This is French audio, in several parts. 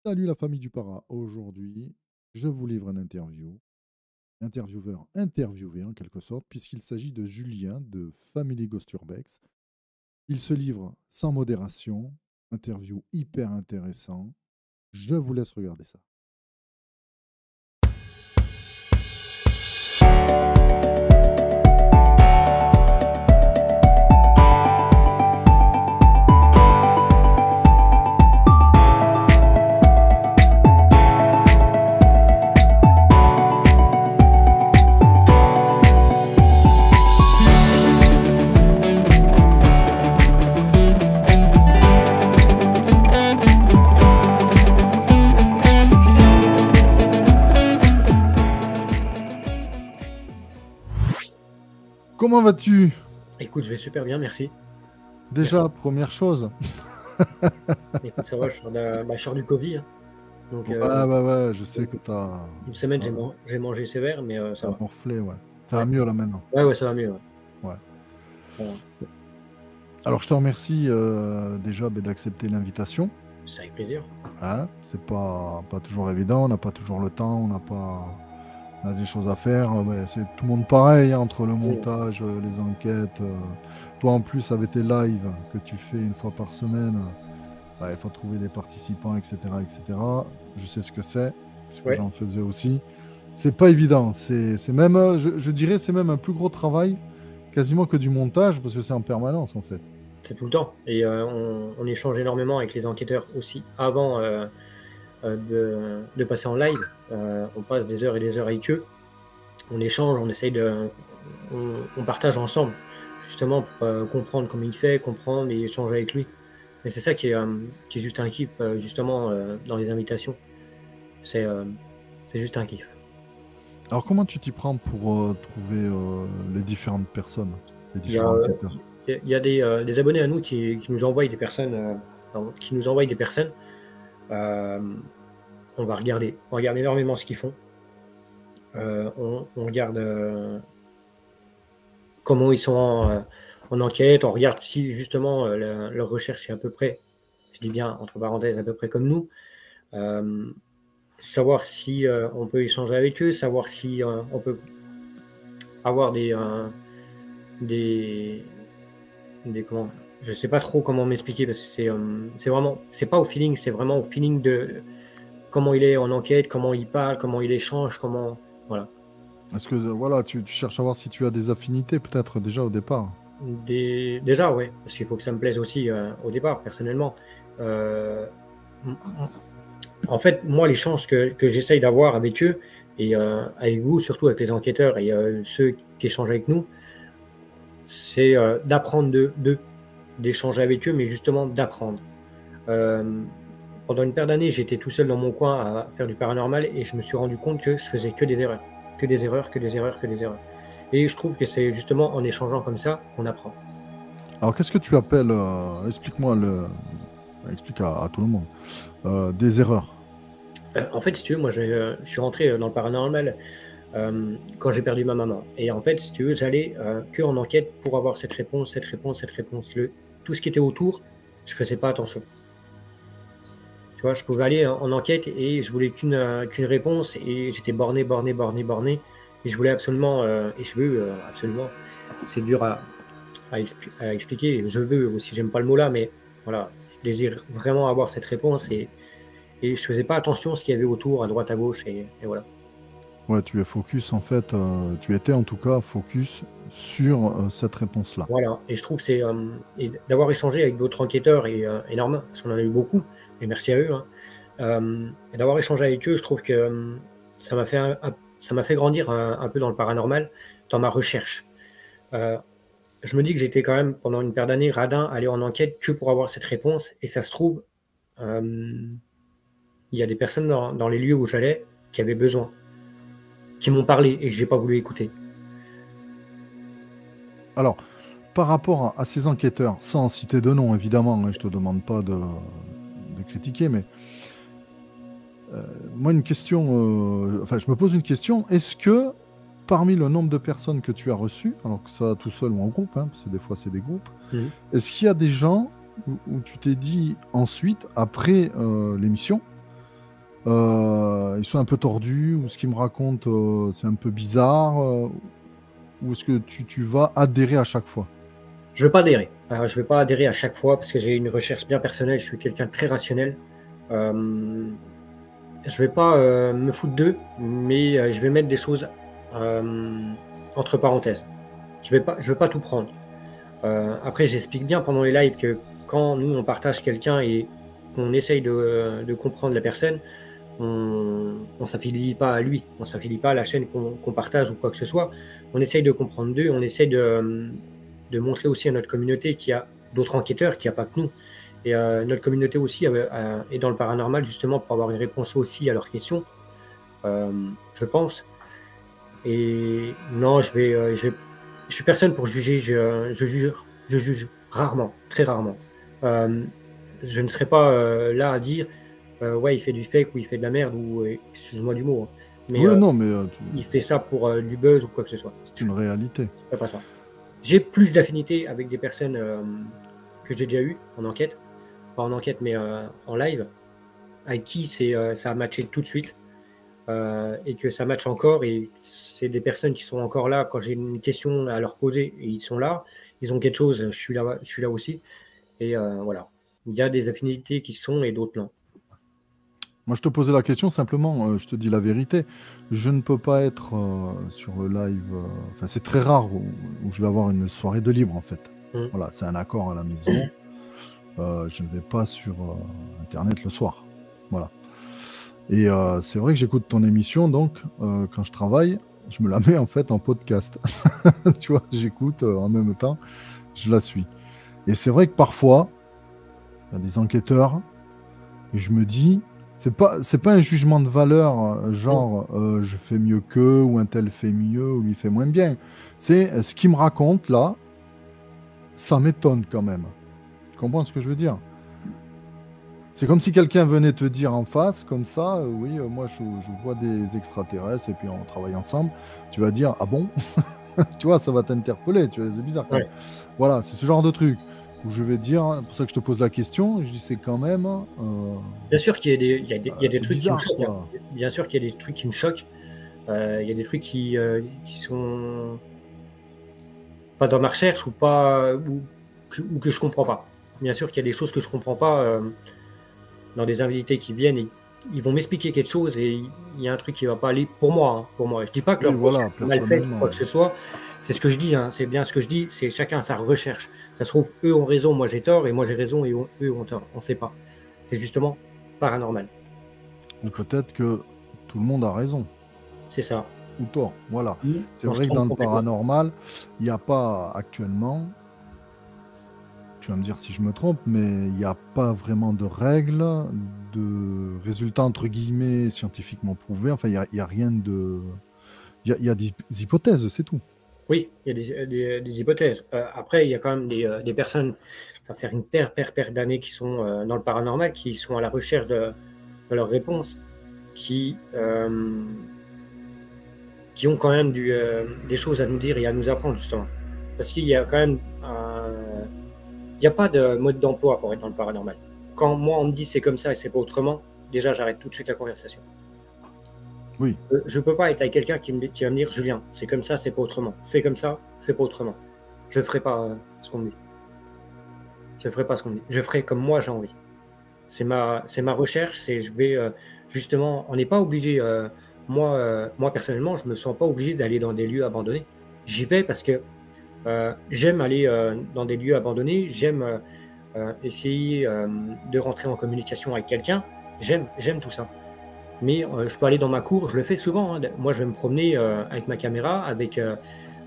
Salut la famille du Para. Aujourd'hui, je vous livre une interview. Intervieweur interviewé en quelque sorte, puisqu'il s'agit de Julien de Family Ghost Urbex. Il se livre sans modération. Interview hyper intéressant. Je vous laisse regarder ça. Comment vas-tu? Écoute, je vais super bien, merci. Déjà, Merci. première chose. Écoute, ça va, je sors du Covid, hein. Donc, Ouais, ouais, ouais, je sais une que t'as une semaine, t'as j'ai mangé sévère, mais ça t'as va. morflé, ouais. Ça va Ouais. mieux là maintenant. Ouais, ouais, ça va mieux, ouais. Ouais. Ça va. Alors, je te remercie déjà d'accepter l'invitation. C'est avec plaisir. Hein, c'est pas toujours évident, on n'a pas toujours le temps, on a des choses à faire. Ouais, c'est tout le monde pareil, hein, entre le Oui, montage, les enquêtes. Toi en plus avec tes lives que tu fais une fois par semaine, il faut trouver des participants, etc., etc. Je sais ce que c'est, puisque ouais, j'en faisais aussi. C'est pas évident. C'est même, je dirais, c'est même un plus gros travail quasiment que du montage, parce que c'est en permanence en fait. c'est tout le temps et on échange énormément avec les enquêteurs aussi avant, de passer en live. On passe des heures et des heures avec eux. On échange, on partage ensemble, justement pour, comprendre comment il fait, comprendre et échanger avec lui. Et c'est ça qui est juste un kiff, justement, dans les invitations. C'est, c'est juste un kiff. Alors comment tu t'y prends pour trouver les différentes personnes, les Il y a, différents enquêteurs? il y a des abonnés à nous qui nous envoient des personnes, pardon, qui nous envoient des personnes. Hem, on regarde énormément ce qu'ils font. On regarde, comment ils sont en enquête. On regarde si justement, leur recherche est à peu près, je dis bien entre parenthèses, à peu près comme nous. Hem, Savoir si, on peut échanger avec eux, savoir si, on peut avoir des des comment? Je sais pas trop comment m'expliquer parce que c'est vraiment c'est pas au feeling, c'est vraiment au feeling de comment il est en enquête, comment il parle, comment il échange, comment voilà. Est-ce que voilà, tu cherches à voir si tu as des affinités peut-être déjà au départ? Déjà ouais, parce qu'il faut que ça me plaise aussi, au départ personnellement. Heu, m m En fait, moi l'échange que j'essaye d'avoir avec eux et avec vous, surtout avec les enquêteurs et ceux qui échangent avec nous, c'est, d'apprendre d'eux, d'échanger avec eux, mais justement d'apprendre. Hem, Pendant une paire d'années, j'étais tout seul dans mon coin à faire du paranormal et je me suis rendu compte que je faisais que des erreurs, que des erreurs, que des erreurs, que des erreurs et je trouve que c'est justement en échangeant comme ça qu'on apprend. Alors qu'est-ce que tu appelles, explique-moi explique à tout le monde, des erreurs? En fait, si tu veux, moi, je suis rentré, dans le paranormal, quand j'ai perdu ma maman et en fait, si tu veux, j'allais, qu'en enquête pour avoir cette réponse, cette réponse, cette réponse. Tout ce qui était autour, je faisais pas attention. Tu vois? Je pouvais aller en enquête et je voulais qu'une réponse et j'étais borné, borné, borné, borné et je voulais absolument, et je veux, absolument, c'est dur à expliquer. Je veux aussi, j'aime pas le mot là, mais voilà, je désire vraiment avoir cette réponse et je faisais pas attention à ce qu'il y avait autour, à droite, à gauche et voilà. Ouais, tu es focus en fait, tu étais en tout cas focus sur, cette réponse-là. Voilà et je trouve que c'est, et d'avoir échangé avec d'autres enquêteurs et énormément, parce qu'on en a eu beaucoup et merci à eux, hein. Et d'avoir échangé avec eux, je trouve que, ça m'a fait grandir un peu dans le paranormal, dans ma recherche. Heu, je me dis que j'étais quand même pendant une paire d'années radin à aller en enquête que pour avoir cette réponse et ça se trouve, hem, il y a des personnes dans les lieux où j'allais qui avaient besoin, qui m'ont parlé et que j'ai pas voulu écouter. Alors, par rapport à ces enquêteurs, sans citer de nom évidemment, hein, je te demande pas de critiquer, mais, moi une question, enfin je me pose une question, est-ce que parmi le nombre de personnes que tu as reçues, alors que ça tout seul ou en groupe, hein, parce que des fois c'est des groupes, Mmh mh. est-ce qu'il y a des gens où tu t'es dit ensuite, après, l'émission, ils sont un peu tordus, ou ce qu'ils me racontent, c'est un peu bizarre, ou est-ce que tu vas adhérer à chaque fois? Je ne veux pas adhérer. Je ne vais pas adhérer à chaque fois parce que j'ai une recherche bien personnelle. Je suis quelqu'un de très rationnel. Euh, je vais pas me foutre d'eux, mais je vais mettre des choses euh, entre parenthèses. Je vais pas tout prendre. Après, j'explique bien pendant les lives que quand nous on partage quelqu'un et qu'on essaye de comprendre la personne, on s'affilie pas à lui, on s'affilie pas à la chaîne qu'on partage ou quoi que ce soit. On essaye de comprendre d'eux, on essaye de montrer aussi à notre communauté qu'il y a d'autres enquêteurs, qu'il n'y a pas que nous. Et notre communauté aussi est dans le paranormal justement pour avoir une réponse aussi à leurs questions, euh, je pense. Et non, je suis personne pour juger. Je juge rarement, très rarement. Euh, je ne serai pas là à dire, ouais, il fait du fake ou il fait de la merde ou excuse-moi du mot, hein, mais Oui, non, mais il fait ça pour du buzz ou quoi que ce soit. c'est une réalité. Je ferai pas ça. J'ai plus d'affinité avec des personnes que j'ai déjà eues en enquête, pas en enquête, mais en live, avec qui ça a matché tout de suite. Et que ça matche encore. Et c'est des personnes qui sont encore là quand j'ai une question à leur poser. Et ils sont là, ils ont quelque chose, je suis là aussi. Et voilà. Il y a des affinités qui sont et d'autres non. Moi, je te posais la question simplement, je te dis la vérité. Je ne peux pas être sur le live. Enfin, c'est très rare où je vais avoir une soirée de libre, en fait. Mm. Voilà, c'est un accord à la maison. Je ne vais pas sur Internet le soir. Voilà. Et c'est vrai que j'écoute ton émission, donc quand je travaille, je me la mets en fait en podcast. Tu vois, j'écoute en même temps, je la suis. Et c'est vrai que parfois, il y a des enquêteurs, et je me dis, c'est pas un jugement de valeur, genre je fais mieux qu'eux, ou un tel fait mieux, ou lui fait moins bien. C'est ce qu'il me raconte là, ça m'étonne quand même. Tu comprends ce que je veux dire? C'est comme si quelqu'un venait te dire en face, comme ça, oui, moi je vois des extraterrestres et puis on travaille ensemble. Tu vas dire, ah bon? Tu vois, ça va t'interpeller, tu vois, c'est bizarre quand même. Ouais. Voilà, c'est ce genre de truc où je vais dire, c'est pour ça que je te pose la question, je dis c'est quand même. Bien sûr qu'il y a il y a des C'est trucs qui me bizarre, choquent, hein. quoi. Bien sûr qu'il y a des trucs qui me choquent. Il y a des trucs qui sont pas dans ma recherche ou pas ou que je comprends pas. Bien sûr qu'il y a des choses que je comprends pas dans des invités qui viennent et ils vont m'expliquer quelque chose et il y a un truc qui va pas aller pour moi, hein, pour moi. Je dis pas que Oui, leur voilà, recherche est mal faite ou personnellement. quoi que ce soit. C'est ce que je dis, hein, c'est bien ce que je dis, c'est chacun sa recherche. Ça se trouve, eux ont raison, moi j'ai tort, et moi j'ai raison et eux ont tort. On sait pas. C'est justement paranormal. Ou peut-être que tout le monde a raison, C'est ça. ou tort. Voilà. Mmh. C'est On se vrai que trompe dans le complètement. paranormal, il n'y a pas actuellement, tu vas me dire si je me trompe, mais il n'y a pas vraiment de règles, de résultats entre guillemets scientifiquement prouvés. Enfin, il y a rien de. Il y a des hypothèses, c'est tout. Oui, il y a des hypothèses. Après, il y a quand même des personnes, ça fait faire une paire d'années qui sont dans le paranormal, qui sont à la recherche de leurs réponses, qui, euh, qui ont quand même des choses à nous dire et à nous apprendre, justement. Parce qu'il y a quand même. Il n'y a pas de mode d'emploi pour être dans le paranormal. Quand moi, on me dit c'est comme ça et c'est pas autrement, déjà, j'arrête tout de suite la conversation. Oui, Je peux pas être avec quelqu'un qui va me dire Julien, c'est comme ça, c'est pas autrement. Fais comme ça, fais pas autrement. Je ne ferai pas ce qu'on me dit. Je ne ferai pas ce qu'on me dit. Je ferai comme moi j'ai envie. C'est ma recherche. C'est je vais justement. On n'est pas obligé. Moi personnellement, je me sens pas obligé d'aller dans des lieux abandonnés. J'y vais parce que j'aime aller dans des lieux abandonnés. J'aime essayer de rentrer en communication avec quelqu'un. J'aime tout ça. Mais je peux aller dans ma cour, je le fais souvent, hein. Moi, je vais me promener avec ma caméra, avec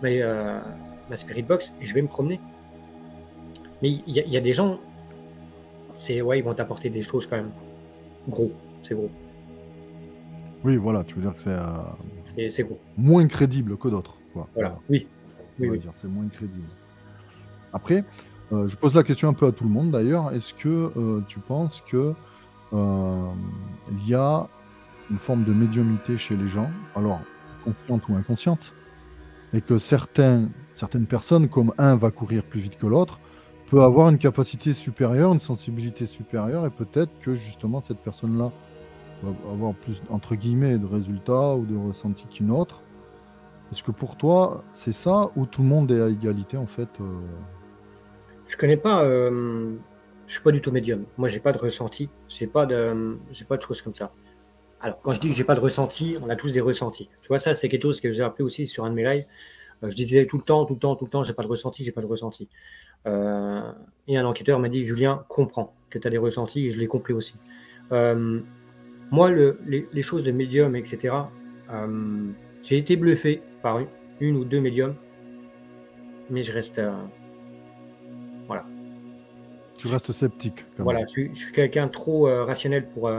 ma Spirit Box, et je vais me promener. Mais il y a des gens, ouais, ils vont t'apporter des choses quand même. Gros, c'est gros. oui, voilà, tu veux dire que c'est C'est gros. moins crédible que d'autres, quoi. Voilà. Voilà, Oui, on oui, va oui. dire, c'est moins crédible. Après, je pose la question un peu à tout le monde d'ailleurs. Est-ce que tu penses que il y a une forme de médiumnité chez les gens, alors consciente ou inconsciente, et que certaines personnes, comme un va courir plus vite que l'autre, peut avoir une capacité supérieure, une sensibilité supérieure, et peut-être que justement cette personne-là vas avoir plus, entre guillemets, de résultats ou de ressentis qu'une autre. Est-ce que pour toi, c'est ça ou tout le monde est à égalité en fait Je connais pas, je suis pas du tout médium. Moi, j'ai pas de ressenti, j'ai pas de choses comme ça. Alors, quand je dis que j'ai pas de ressenti, on a tous des ressentis. Tu vois, ça, c'est quelque chose que j'ai appris aussi sur un de mes lives. Je disais tout le temps, tout le temps, tout le temps, j'ai pas de ressenti, j'ai pas de ressenti. Euh, et un enquêteur m'a dit, Julien, comprends que tu as des ressentis, et je l'ai compris aussi. Euh, Moi, les choses de médium, etc., j'ai été bluffé par une ou deux médiums, mais je reste, voilà. Tu restes sceptique quand même. Voilà, je suis quelqu'un trop rationnel pour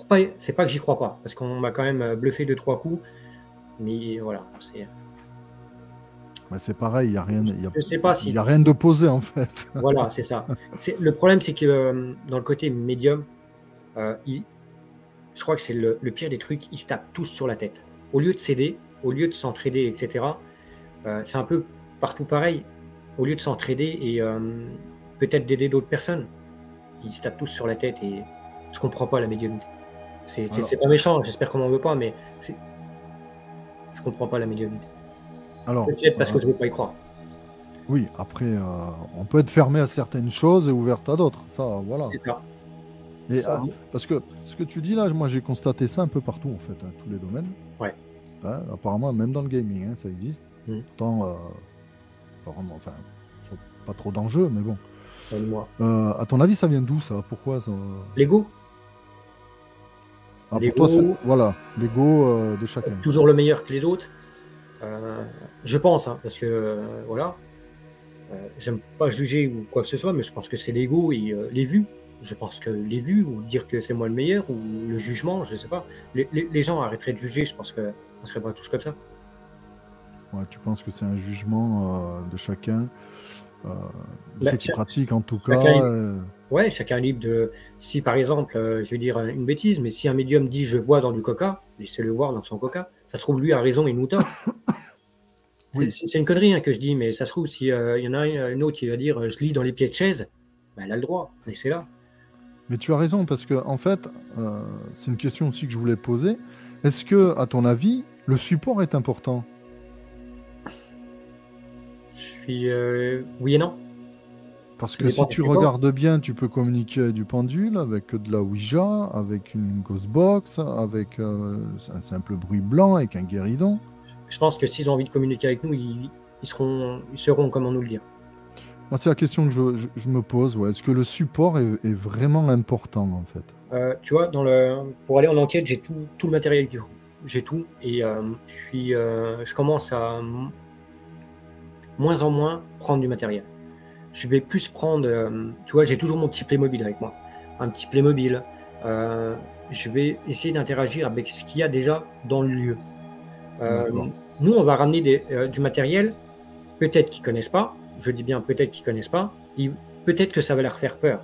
pas. C'est pas que j'y crois pas, parce qu'on m'a quand même bluffé deux trois coups, mais voilà, Bah, c'est pareil, il n'y a rien, je sais pas y si. a rien d'opposé en fait. Voilà, c'est ça. Le problème, c'est que dans le côté médium, je crois que c'est le pire des trucs, ils se tapent tous sur la tête. Au lieu de s'aider, au lieu de s'entraider, etc., c'est un peu partout pareil. Au lieu de s'entraider et peut-être d'aider d'autres personnes, ils se tapent tous sur la tête et je comprends pas la médiumnité. Alors, C'est pas méchant, j'espère qu'on m'en veut pas, mais je comprends pas la médiumnité. alors, Peut-être parce que je veux pas y croire. oui, après, on peut être fermé à certaines choses et ouvert à d'autres. Ça, voilà. C'est ça. Et, Ça, parce que ce que tu dis là, moi j'ai constaté ça un peu partout en fait, tous les domaines. ouais. Hein, apparemment, même dans le gaming, hein, ça existe. Mm. Pourtant, pas vraiment, enfin, je vois pas trop d'enjeux, mais bon. Moi. À ton avis, ça vient d'où ça? Pourquoi ça... L'ego. Ah, pour toi, L'ego, voilà, l'ego de chacun. toujours le meilleur que les autres. Je pense, hein, parce que voilà, j'aime pas juger ou quoi que ce soit, mais je pense que c'est l'ego et les vues. Je pense que les vues, ou dire que c'est moi le meilleur, ou le jugement, je sais pas. Les gens arrêteraient de juger, je pense qu'on serait pas tous comme ça. Ouais, tu penses que c'est un jugement de chacun, de Bah, ceux qui pratiquent en tout chacun cas. est, ouais, chacun est libre de. Si par exemple, je vais dire une bêtise, mais si un médium dit je bois dans du coca, laissez-le voir dans son coca. Ça se trouve, lui a raison et nous tort. Oui, C'est une connerie hein, que je dis, mais ça se trouve, si y en a une autre qui va dire je lis dans les pieds de chaise, bah, elle a le droit, laissez-la. mais tu as raison, parce que en fait, c'est une question aussi que je voulais poser. Est-ce que, à ton avis, le support est important? Je suis oui et non. Parce Ça que dépend si du tu support. regardes bien, tu peux communiquer avec du pendule, avec de la Ouija, avec une Ghostbox, avec un simple bruit blanc, avec un guéridon. Je pense que s'ils ont envie de communiquer avec nous, ils sauront comment nous le dire. Moi, c'est la question que je me pose. Ouais. Est-ce que le support est vraiment important, en fait? Tu vois, pour aller en enquête, j'ai tout le matériel qu'il faut. J'ai tout et je commence à moins en moins prendre du matériel. Je vais plus prendre, tu vois, j'ai toujours mon petit Playmobil avec moi. Un petit Playmobil. Euh, je vais essayer d'interagir avec ce qu'il y a déjà dans le lieu. Euh, D'accord. Nous, on va ramener du matériel, peut-être qu'ils connaissent pas. Je dis bien peut-être qu'ils connaissent pas. Peut-être que ça va leur faire peur.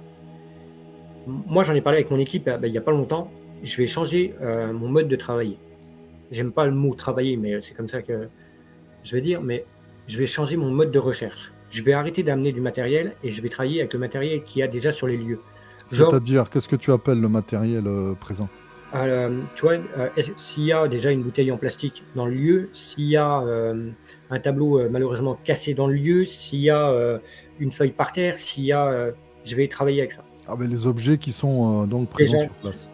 Moi, j'en ai parlé avec mon équipe il n'y a pas longtemps. Je vais changer mon mode de travailler. J'aime pas le mot travailler, mais c'est comme ça que je vais dire. Mais je vais changer mon mode de recherche. Je vais arrêter d'amener du matériel et je vais travailler avec le matériel qu'il y a déjà sur les lieux. Genre, C'est-à-dire, qu'est-ce que tu appelles le matériel présent? tu vois, s'il y a déjà une bouteille en plastique dans le lieu, s'il y a un tableau malheureusement cassé dans le lieu, s'il y a une feuille par terre, je vais travailler avec ça. Ah ben, les objets qui sont donc présents Déjà, sur place.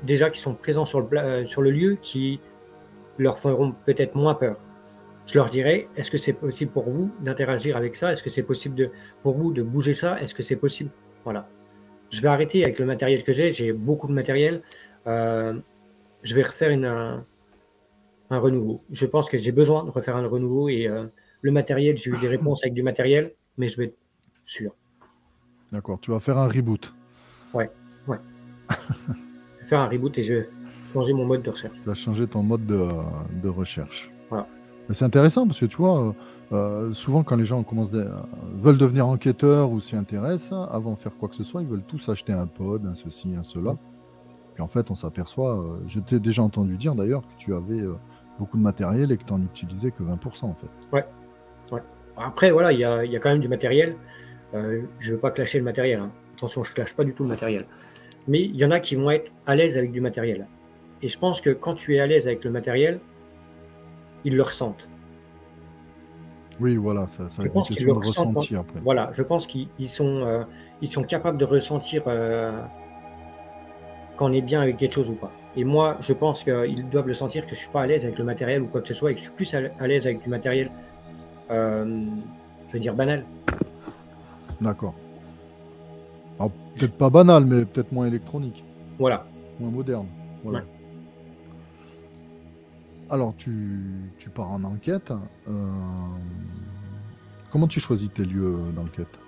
déjà qui sont présents sur le lieu, qui leur feront peut-être moins peur. Je leur dirai, est-ce que c'est possible pour vous d'interagir avec ça? Est-ce que c'est possible pour vous de bouger ça? Est-ce que c'est possible? Voilà. Je vais arrêter avec le matériel que j'ai beaucoup de matériel. Je vais refaire un renouveau. Je pense que j'ai besoin de refaire un renouveau et le matériel, j'ai eu des réponses avec du matériel, mais je vais être sûr. D'accord, tu vas faire un reboot. Ouais, ouais. Je vais faire un reboot et je vais changer mon mode de recherche. Tu vas changer ton mode de recherche. Voilà. Mais c'est intéressant parce que tu vois, souvent quand les gens veulent devenir enquêteurs ou s'y intéressent, avant de faire quoi que ce soit, ils veulent tous acheter un pod, un ceci, un cela. Puis en fait, on s'aperçoit, je t'ai déjà entendu dire d'ailleurs que tu avais beaucoup de matériel et que tu n'en utilisais que 20% en fait. Ouais, ouais. Après, voilà, il y a quand même du matériel. Je ne veux pas clasher le matériel. Hein. Attention, je ne clash pas du tout le matériel. mais il y en a qui vont être à l'aise avec du matériel. Et je pense que quand tu es à l'aise avec le matériel, ils le ressentent. Oui, voilà, ça va Je être une pense qu'ils le question de ressentent ressenti après. voilà, je pense ils sont capables de ressentir, quand on est bien avec quelque chose ou pas. Et moi, je pense qu'ils doivent le sentir que je suis pas à l'aise avec le matériel ou quoi que ce soit et que je suis plus à l'aise avec du matériel, je veux dire banal. D'accord. Alors, peut-être pas banal, mais peut-être moins électronique, Voilà, moins moderne. ouais. Voilà. Alors, tu pars en enquête. Comment tu choisis tes lieux d'enquête?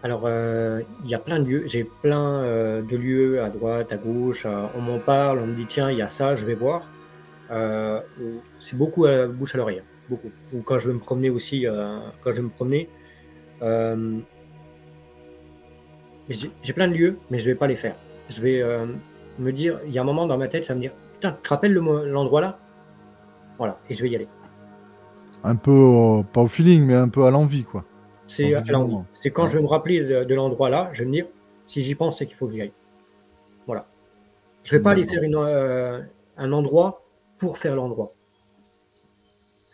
Alors, il y a plein de lieux. J'ai plein, de lieux à droite, à gauche, on m'en parle, on me dit: «Tiens, il y a ça, je vais voir». Ou c'est beaucoup, bouche à l'oreille, hein, beaucoup. Ou quand je vais me promener aussi, quand je vais me promener, hem, j'ai plein de lieux, mais je vais pas les faire. Je vais, me dire il y a un moment dans ma tête, ça va me dire: «Putain, tu te rappelles l'endroit là?» Voilà et je vais y aller. Un peu, pas au feeling, mais un peu à l'envie, quoi. C'est L'envie à du l'envie. moment. C'est quand Ouais, je vais me rappeler de l'endroit là, je vais me dire: «Si j'y pense, c'est qu'il faut que j'y aille». Voilà. Je vais pas aller d'accord, faire un endroit pour faire l'endroit.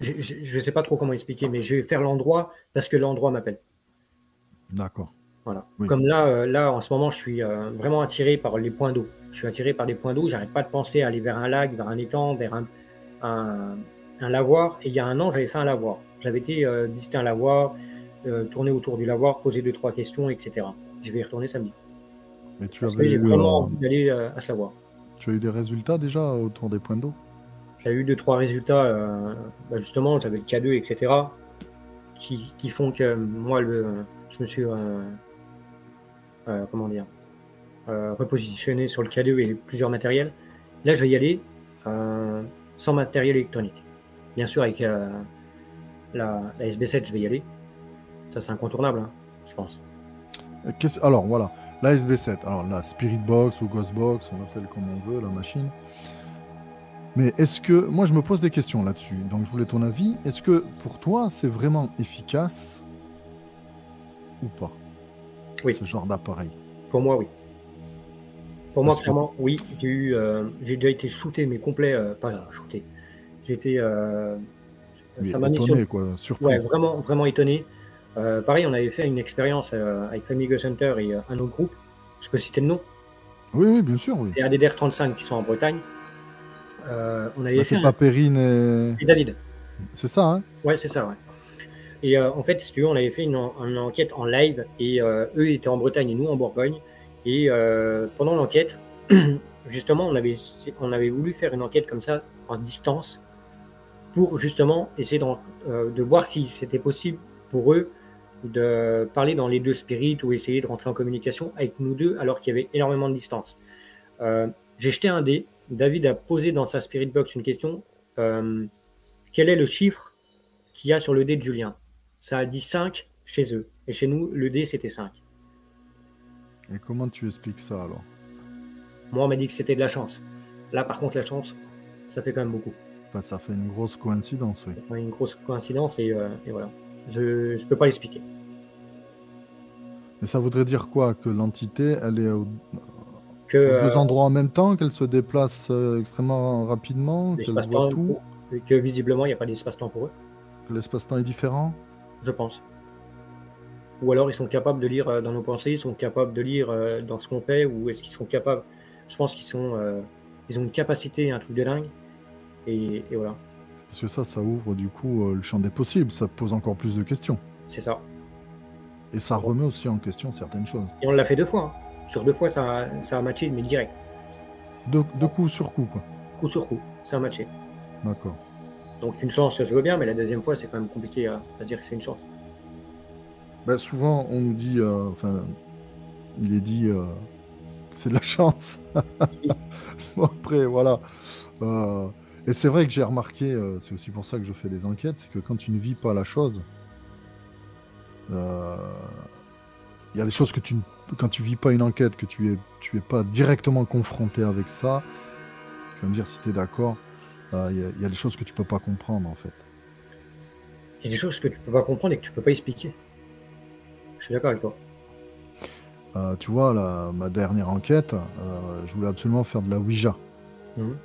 Je sais pas trop comment expliquer, mais je vais faire l'endroit parce que l'endroit m'appelle. d'accord. Voilà. Oui. Comme là, en ce moment, je suis, vraiment attiré par les points d'eau. Je suis attiré par des points d'eau, j'arrête pas de penser à aller vers un lac, vers un étang, vers un un lavoir et il y a un an, j'avais fait un lavoir. J'avais été, visiter un lavoir, tourner autour du lavoir, poser deux trois questions et cetera. Je vais y retourner samedi Et tu parce avais que j'ai eu, vraiment envie d'aller, à ce lavoir. tu as eu des résultats déjà autour des points d'eau? J'ai eu deux trois résultats, bah, justement, j'avais le K2 et cetera, qui font que moi, je me suis, comment dire? Repositionner sur le K2 et plusieurs matériels. Là, je vais y aller, heu, sans matériel électronique. Bien sûr, avec, la SB7, je vais y aller. Ça, c'est incontournable, hein, je pense. Alors voilà, la SB7, alors la Spirit Box ou Ghost Box, on l'appelle comme on veut, la machine. Mais est-ce que moi je me pose des questions là-dessus, donc je voulais ton avis. Est-ce que pour toi c'est vraiment efficace ou pas, Oui, ce genre d'appareil? pour moi, oui. Pour moi, Parce que clairement, oui. J'ai déjà été shooté, mais complet, pas shooté. J'ai été, oui, ça m'a mis sur le étonné quoi, ouais, surpris. vraiment, vraiment étonné. Pareil, on avait fait une expérience, avec Family Go Center et un autre groupe. Je peux citer le nom? Oui, oui, bien sûr, oui. C'est ADDR 35 qui sont en Bretagne. On Bah, avait fait c'est un pas Perrine et et David. c'est ça, hein? Ouais, c'est ça, ouais. Et en fait, si tu veux, on avait fait une enquête en live et eux étaient en Bretagne et nous en Bourgogne et pendant l'enquête, justement, on avait voulu faire une enquête comme ça en distance pour justement essayer de voir si c'était possible pour eux de parler dans les 2 spirites ou essayer de rentrer en communication avec nous 2 alors qu'il y avait énormément de distance. J'ai jeté un dé, David a posé dans sa spirit box une question, hem: «Quel est le chiffre qu'il y a sur le dé de Julien?» Ça a dit 5 chez eux et chez nous, le dé, c'était 5. Et comment tu expliques ça alors? Moi, on m'a dit que c'était de la chance. Là, par contre, la chance, ça fait quand même beaucoup. Bah, ça fait une grosse coïncidence, oui. C'est quand même une grosse coïncidence et voilà. Je peux pas l'expliquer. Et ça voudrait dire quoi? Que l'entité, elle est Que, aux 2 endroits en même temps, qu'elle se déplace, extrêmement rapidement, qu'elle voit l'espace-temps tout, pour et que visiblement, il y a pas d'espace-temps pour eux, que l'espace-temps est différent? je pense. Ou alors ils sont capables de lire, dans nos pensées, ils sont capables de lire, dans ce qu'on fait ou est-ce qu'ils sont capables je pense ils ont une capacité, un truc de dingue et voilà, Parce que ça ouvre du coup, le champ des possibles, ça pose encore plus de questions c'est ça. et ça remet aussi en question certaines choses. Et on l'a fait 2 fois, hein. Sur 2 fois, ça a matché, mais direct, De coup sur coup, quoi. coup sur coup, ça a matché. D'accord. Donc une chance, je veux bien, mais la deuxième fois, c'est quand même compliqué à dire que c'est une chance. Bah, souvent on nous dit, enfin, il est dit, que c'est de la chance. Oui, Bon après voilà, heu et c'est vrai que j'ai remarqué, c'est aussi pour ça que je fais des enquêtes, c'est que quand tu ne vis pas la chose, heu, il y a des choses que tu ne quand tu vis pas une enquête, que tu es pas directement confronté avec ça, tu vas me dire si tu es d'accord, il y a des choses que tu peux pas comprendre, en fait. il y a des choses que tu peux pas comprendre et que tu peux pas expliquer. Je suis d'accord avec toi. Tu vois, ma dernière enquête, je voulais absolument faire de la Ouija. Mhm.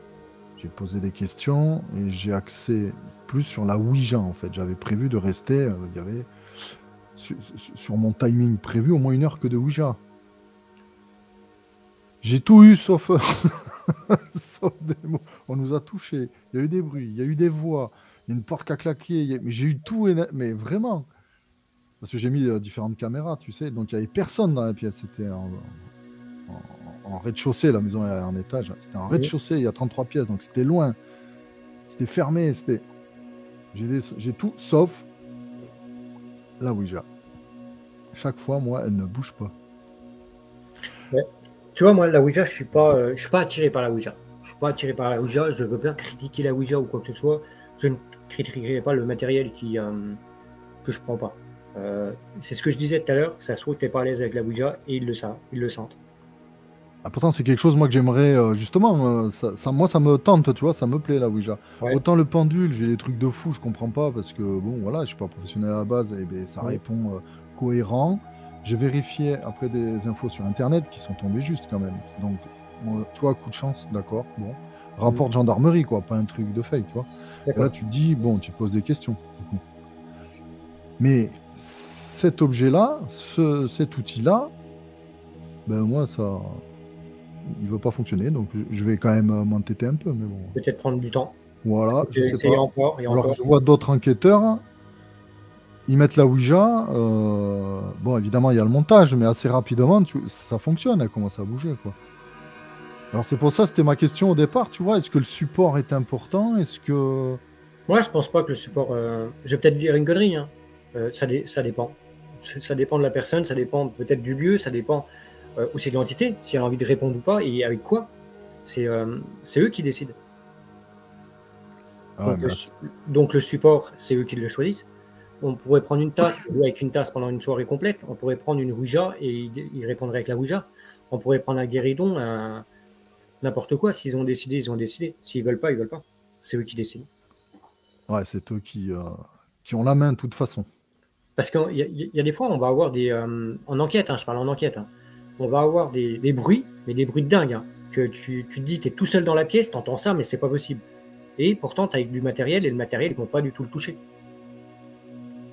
J'ai posé des questions et j'ai axé plus sur la Ouija, en fait. J'avais prévu de rester, il y avait sur mon timing prévu au moins 1 heure que de Ouija. J'ai tout eu sauf, sauf des mots. On nous a touchés. Il y a eu des bruits, il y a eu des voix, il y a une porte qui a claqué. Mais j'ai eu tout, mais vraiment. Parce que j'ai mis différentes caméras, tu sais. Donc il n'y avait personne dans la pièce. C'était en rez-de-chaussée, la maison est en étage. C'était en Mhm. rez-de-chaussée, il y a 33 pièces. Donc c'était loin. C'était fermé. J'ai tout sauf la Ouija. Chaque fois, moi, elle ne bouge pas. Ouais. Tu vois, moi, la Ouija, je suis pas attiré par la Ouija. Je suis pas attiré par la Ouija. Je veux bien critiquer la Ouija ou quoi que ce soit. Je ne critiquerai pas le matériel que je prends pas. C'est ce que je disais tout à l'heure. Ça se trouve, t'es pas à l'aise avec la Ouija et ils le savent, ils le sentent. Ah, pourtant, c'est quelque chose, moi, que j'aimerais, justement, moi, ça me tente, tu vois, ça me plaît, la Ouija. Ouais. Autant le pendule, j'ai des trucs de fou, je comprends pas, parce que, bon, voilà, je suis pas professionnel à la base, et ben, ça Mhm. répond cohérent. J'ai vérifié après des infos sur Internet qui sont tombées justes, quand même. Donc, moi, tu vois, coup de chance, d'accord, bon. Mhm. Rapport de gendarmerie, quoi, pas un truc de fake, tu vois. Et là, D'accord. tu te dis, bon, tu poses des questions, du coup. Mais cet objet-là, cet outil-là, ben, moi, ça, il veut pas fonctionner, donc je vais quand même m'entêter un peu, mais bon. Peut-être prendre du temps. Voilà, je sais Essayer pas. encore et Alors que encore. je vois d'autres enquêteurs, ils mettent la Ouija. Bon, évidemment, il y a le montage, mais assez rapidement, ça fonctionne, elle commence à bouger, quoi. Alors c'est pour ça, c'était ma question au départ, tu vois. Est-ce que le support est important? Est-ce que... Moi, je pense pas que le support. Je vais peut-être dire une connerie, hein. Ça dépend. Ça dépend de la personne, ça dépend peut-être du lieu, ça dépend aussi de l'entité, si elle a envie de répondre ou pas et avec quoi. C'est eux qui décident. Ah ouais, Donc mais le, là, su- donc le support, c'est eux qui le choisissent. On pourrait prendre une tasse et jouer avec une tasse pendant une soirée complète. On pourrait prendre une Ouija et ils répondraient avec la Ouija. On pourrait prendre un guéridon, n'importe quoi. S'ils ont décidé, ils ont décidé. S'ils veulent pas, ils veulent pas. C'est eux qui décident. ouais, c'est eux qui ont la main, de toute façon. Parce qu'il y a des fois, on va avoir en enquête, hein, je parle en enquête, hein, on va avoir des bruits, mais des bruits de dingue, hein, que tu te dis, tu es tout seul dans la pièce, tu entends ça, mais c'est pas possible. Et pourtant, tu as du matériel et le matériel, ils vont pas du tout le toucher.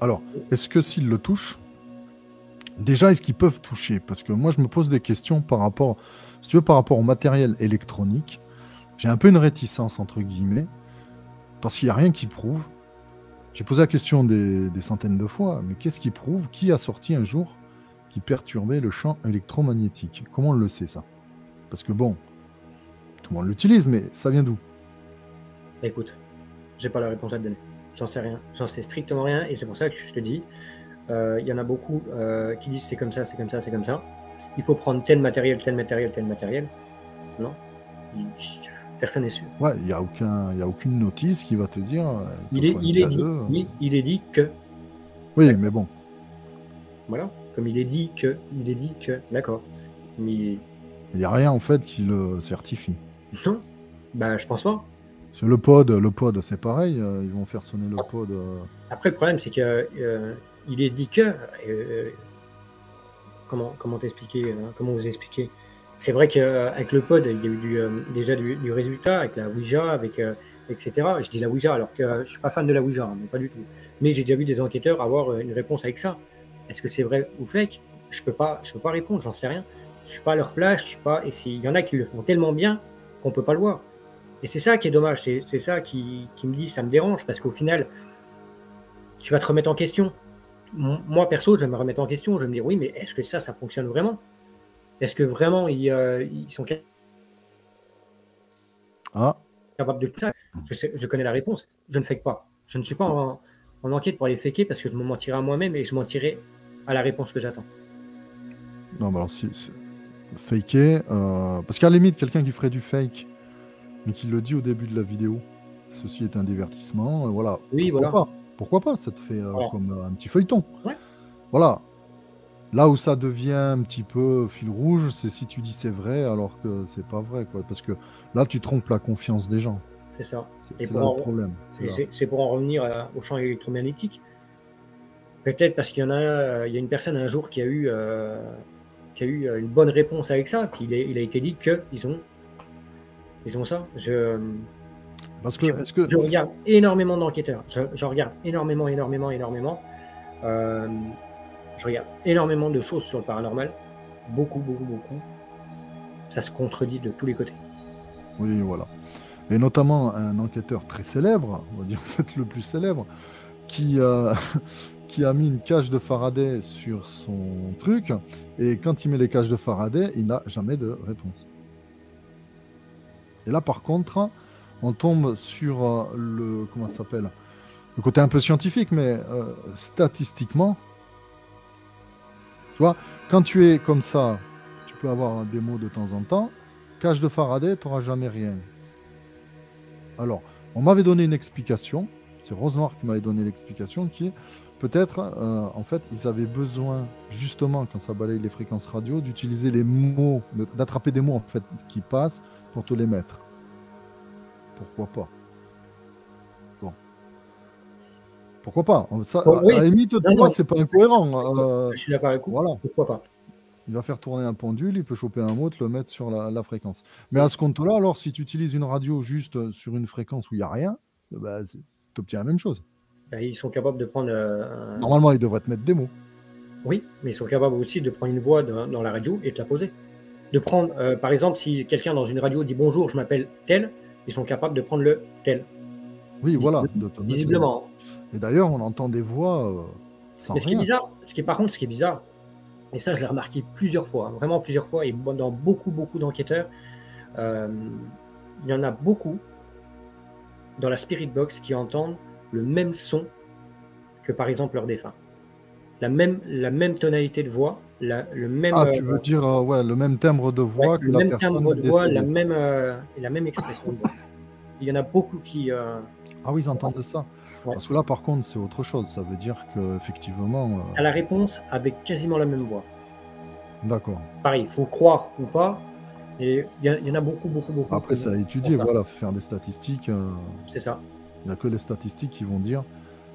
Alors, est-ce que s'ils le touchent, déjà, est-ce qu'ils peuvent toucher? Parce que moi, je me pose des questions par rapport, si tu veux, par rapport au matériel électronique. J'ai un peu une réticence, entre guillemets, parce qu'il n'y a rien qui prouve. J'ai posé la question des centaines de fois, mais qu'est-ce qui prouve? Qui a sorti un jour qui perturbait le champ électromagnétique? Comment on le sait, ça? Parce que bon, tout le monde l'utilise, mais ça vient d'où? Écoute, j'ai pas la réponse à te donner. J'en sais rien. J'en sais strictement rien. Et c'est pour ça que je te dis, il y en a beaucoup qui disent c'est comme ça, c'est comme ça, c'est comme ça. Il faut prendre tel matériel, tel matériel, tel matériel. Non, personne n'est sûr. Ouais, il y a aucune notice qui va te dire, il te Il est, faut un il est dit, KE. oui, il est dit que. Oui, mais D'accord. bon. Voilà. Comme il est dit que. D'accord. Mais Il n'y a rien, en fait, qui le certifie. non, bah je pense pas. Sur le pod, c'est pareil. Ils vont faire sonner le pod. Après, le problème, c'est que il est dit que. Comment t'expliquer, comment vous expliquer? C'est vrai qu'avec le pod, il y a eu déjà du résultat, avec la Ouija, etc. Je dis la Ouija alors que je suis pas fan de la Ouija, hein, mais pas du tout. Mais j'ai déjà vu des enquêteurs avoir une réponse avec ça. Est-ce que c'est vrai ou fake? Je peux pas répondre, j'en sais rien. Je suis pas à leur place, je suis pas. Et il y en a qui le font tellement bien qu'on peut pas le voir. Et c'est ça qui est dommage, c'est ça qui me dit, ça me dérange, parce qu'au final, tu vas te remettre en question. Moi, perso, je vais me remettre en question, je vais me dire, oui, mais est-ce que ça fonctionne vraiment? Est-ce que vraiment ils sont Ah, capables de tout ça? Je connais la réponse, je ne fake pas. Je ne suis pas en enquête pour aller faker parce que je me mentirais à moi-même et je mentirais à la réponse que j'attends. non, bah alors, faker. Parce qu'à la limite, quelqu'un qui ferait du fake, mais qui le dit au début de la vidéo, ceci est un divertissement, voilà, Oui, pourquoi voilà. pas? Pourquoi pas? Ça te fait Voilà. comme un petit feuilleton. Ouais, Voilà. Là où ça devient un petit peu fil rouge, c'est si tu dis c'est vrai alors que c'est pas vrai, quoi. Parce que là, tu trompes la confiance des gens. c'est ça. Et C'est là le problème. C'est là. c'est pour en revenir au champ électromagnétique. Peut-être parce qu'il y en a, il y a une personne un jour qui qu'il y a eu une bonne réponse avec ça. Puis il a été dit qu'ils ont ça. Parce que, est-ce que... Je regarde énormément d'enquêteurs. Je regarde énormément. Je regarde énormément de choses sur le paranormal. Beaucoup. Ça se contredit de tous les côtés. Oui, voilà. Et notamment un enquêteur très célèbre, on va dire peut-être le plus célèbre, qui a mis une cage de Faraday sur son truc, et quand il met les cages de Faraday, il n'a jamais de réponse. Et là, par contre, on tombe sur comment ça s'appelle, le côté un peu scientifique, mais statistiquement, tu vois, quand tu es comme ça, tu peux avoir des mots de temps en temps. Cage de Faraday, tu n'auras jamais rien. Alors, on m'avait donné une explication, c'est Rose Noire qui m'avait donné l'explication, qui est peut-être, en fait, ils avaient besoin, justement, quand ça balaye les fréquences radio, d'utiliser les mots, d'attraper des mots, en fait, qui passent pour te les mettre. Pourquoi pas? Bon. Pourquoi pas? Ça, Oui. À la limite, toi, c'est pas incohérent. Je suis d'accord avec vous. Voilà. Pourquoi pas? Il va faire tourner un pendule, il peut choper un mot, te le mettre sur la fréquence. Mais à ce compte-là, alors, si tu utilises une radio juste sur une fréquence où il n'y a rien, bah, tu obtiens la même chose. Bah, ils sont capables de prendre... Normalement, ils devraient te mettre des mots. Oui, mais ils sont capables aussi de prendre une voix dans la radio et de la poser. De prendre, par exemple, si quelqu'un dans une radio dit « Bonjour, je m'appelle tel », ils sont capables de prendre le « tel ». Oui, voilà. Visiblement. Et d'ailleurs, on entend des voix sans mais ce qui est rien. bizarre, ce qui est bizarre, et ça je l'ai remarqué plusieurs fois, vraiment plusieurs fois, et dans beaucoup d'enquêteurs, il y en a beaucoup dans la Spirit Box qui entendent le même son que par exemple leur défunt. La même tonalité de voix, le même... Ah, tu veux dire ouais, le même timbre de voix ouais, que le la même personne timbre de voix, décédée. la même expression de voix. Il y en a beaucoup qui... Ah oui, ils entendent ça. Ouais. Parce que là, par contre, c'est autre chose. Ça veut dire qu'effectivement... à la réponse avec quasiment la même voix. D'accord. Pareil, il faut croire ou pas. Et il y en a beaucoup. Après, ça a étudié, voilà, faire des statistiques. C'est ça. Il n'y a que les statistiques qui vont dire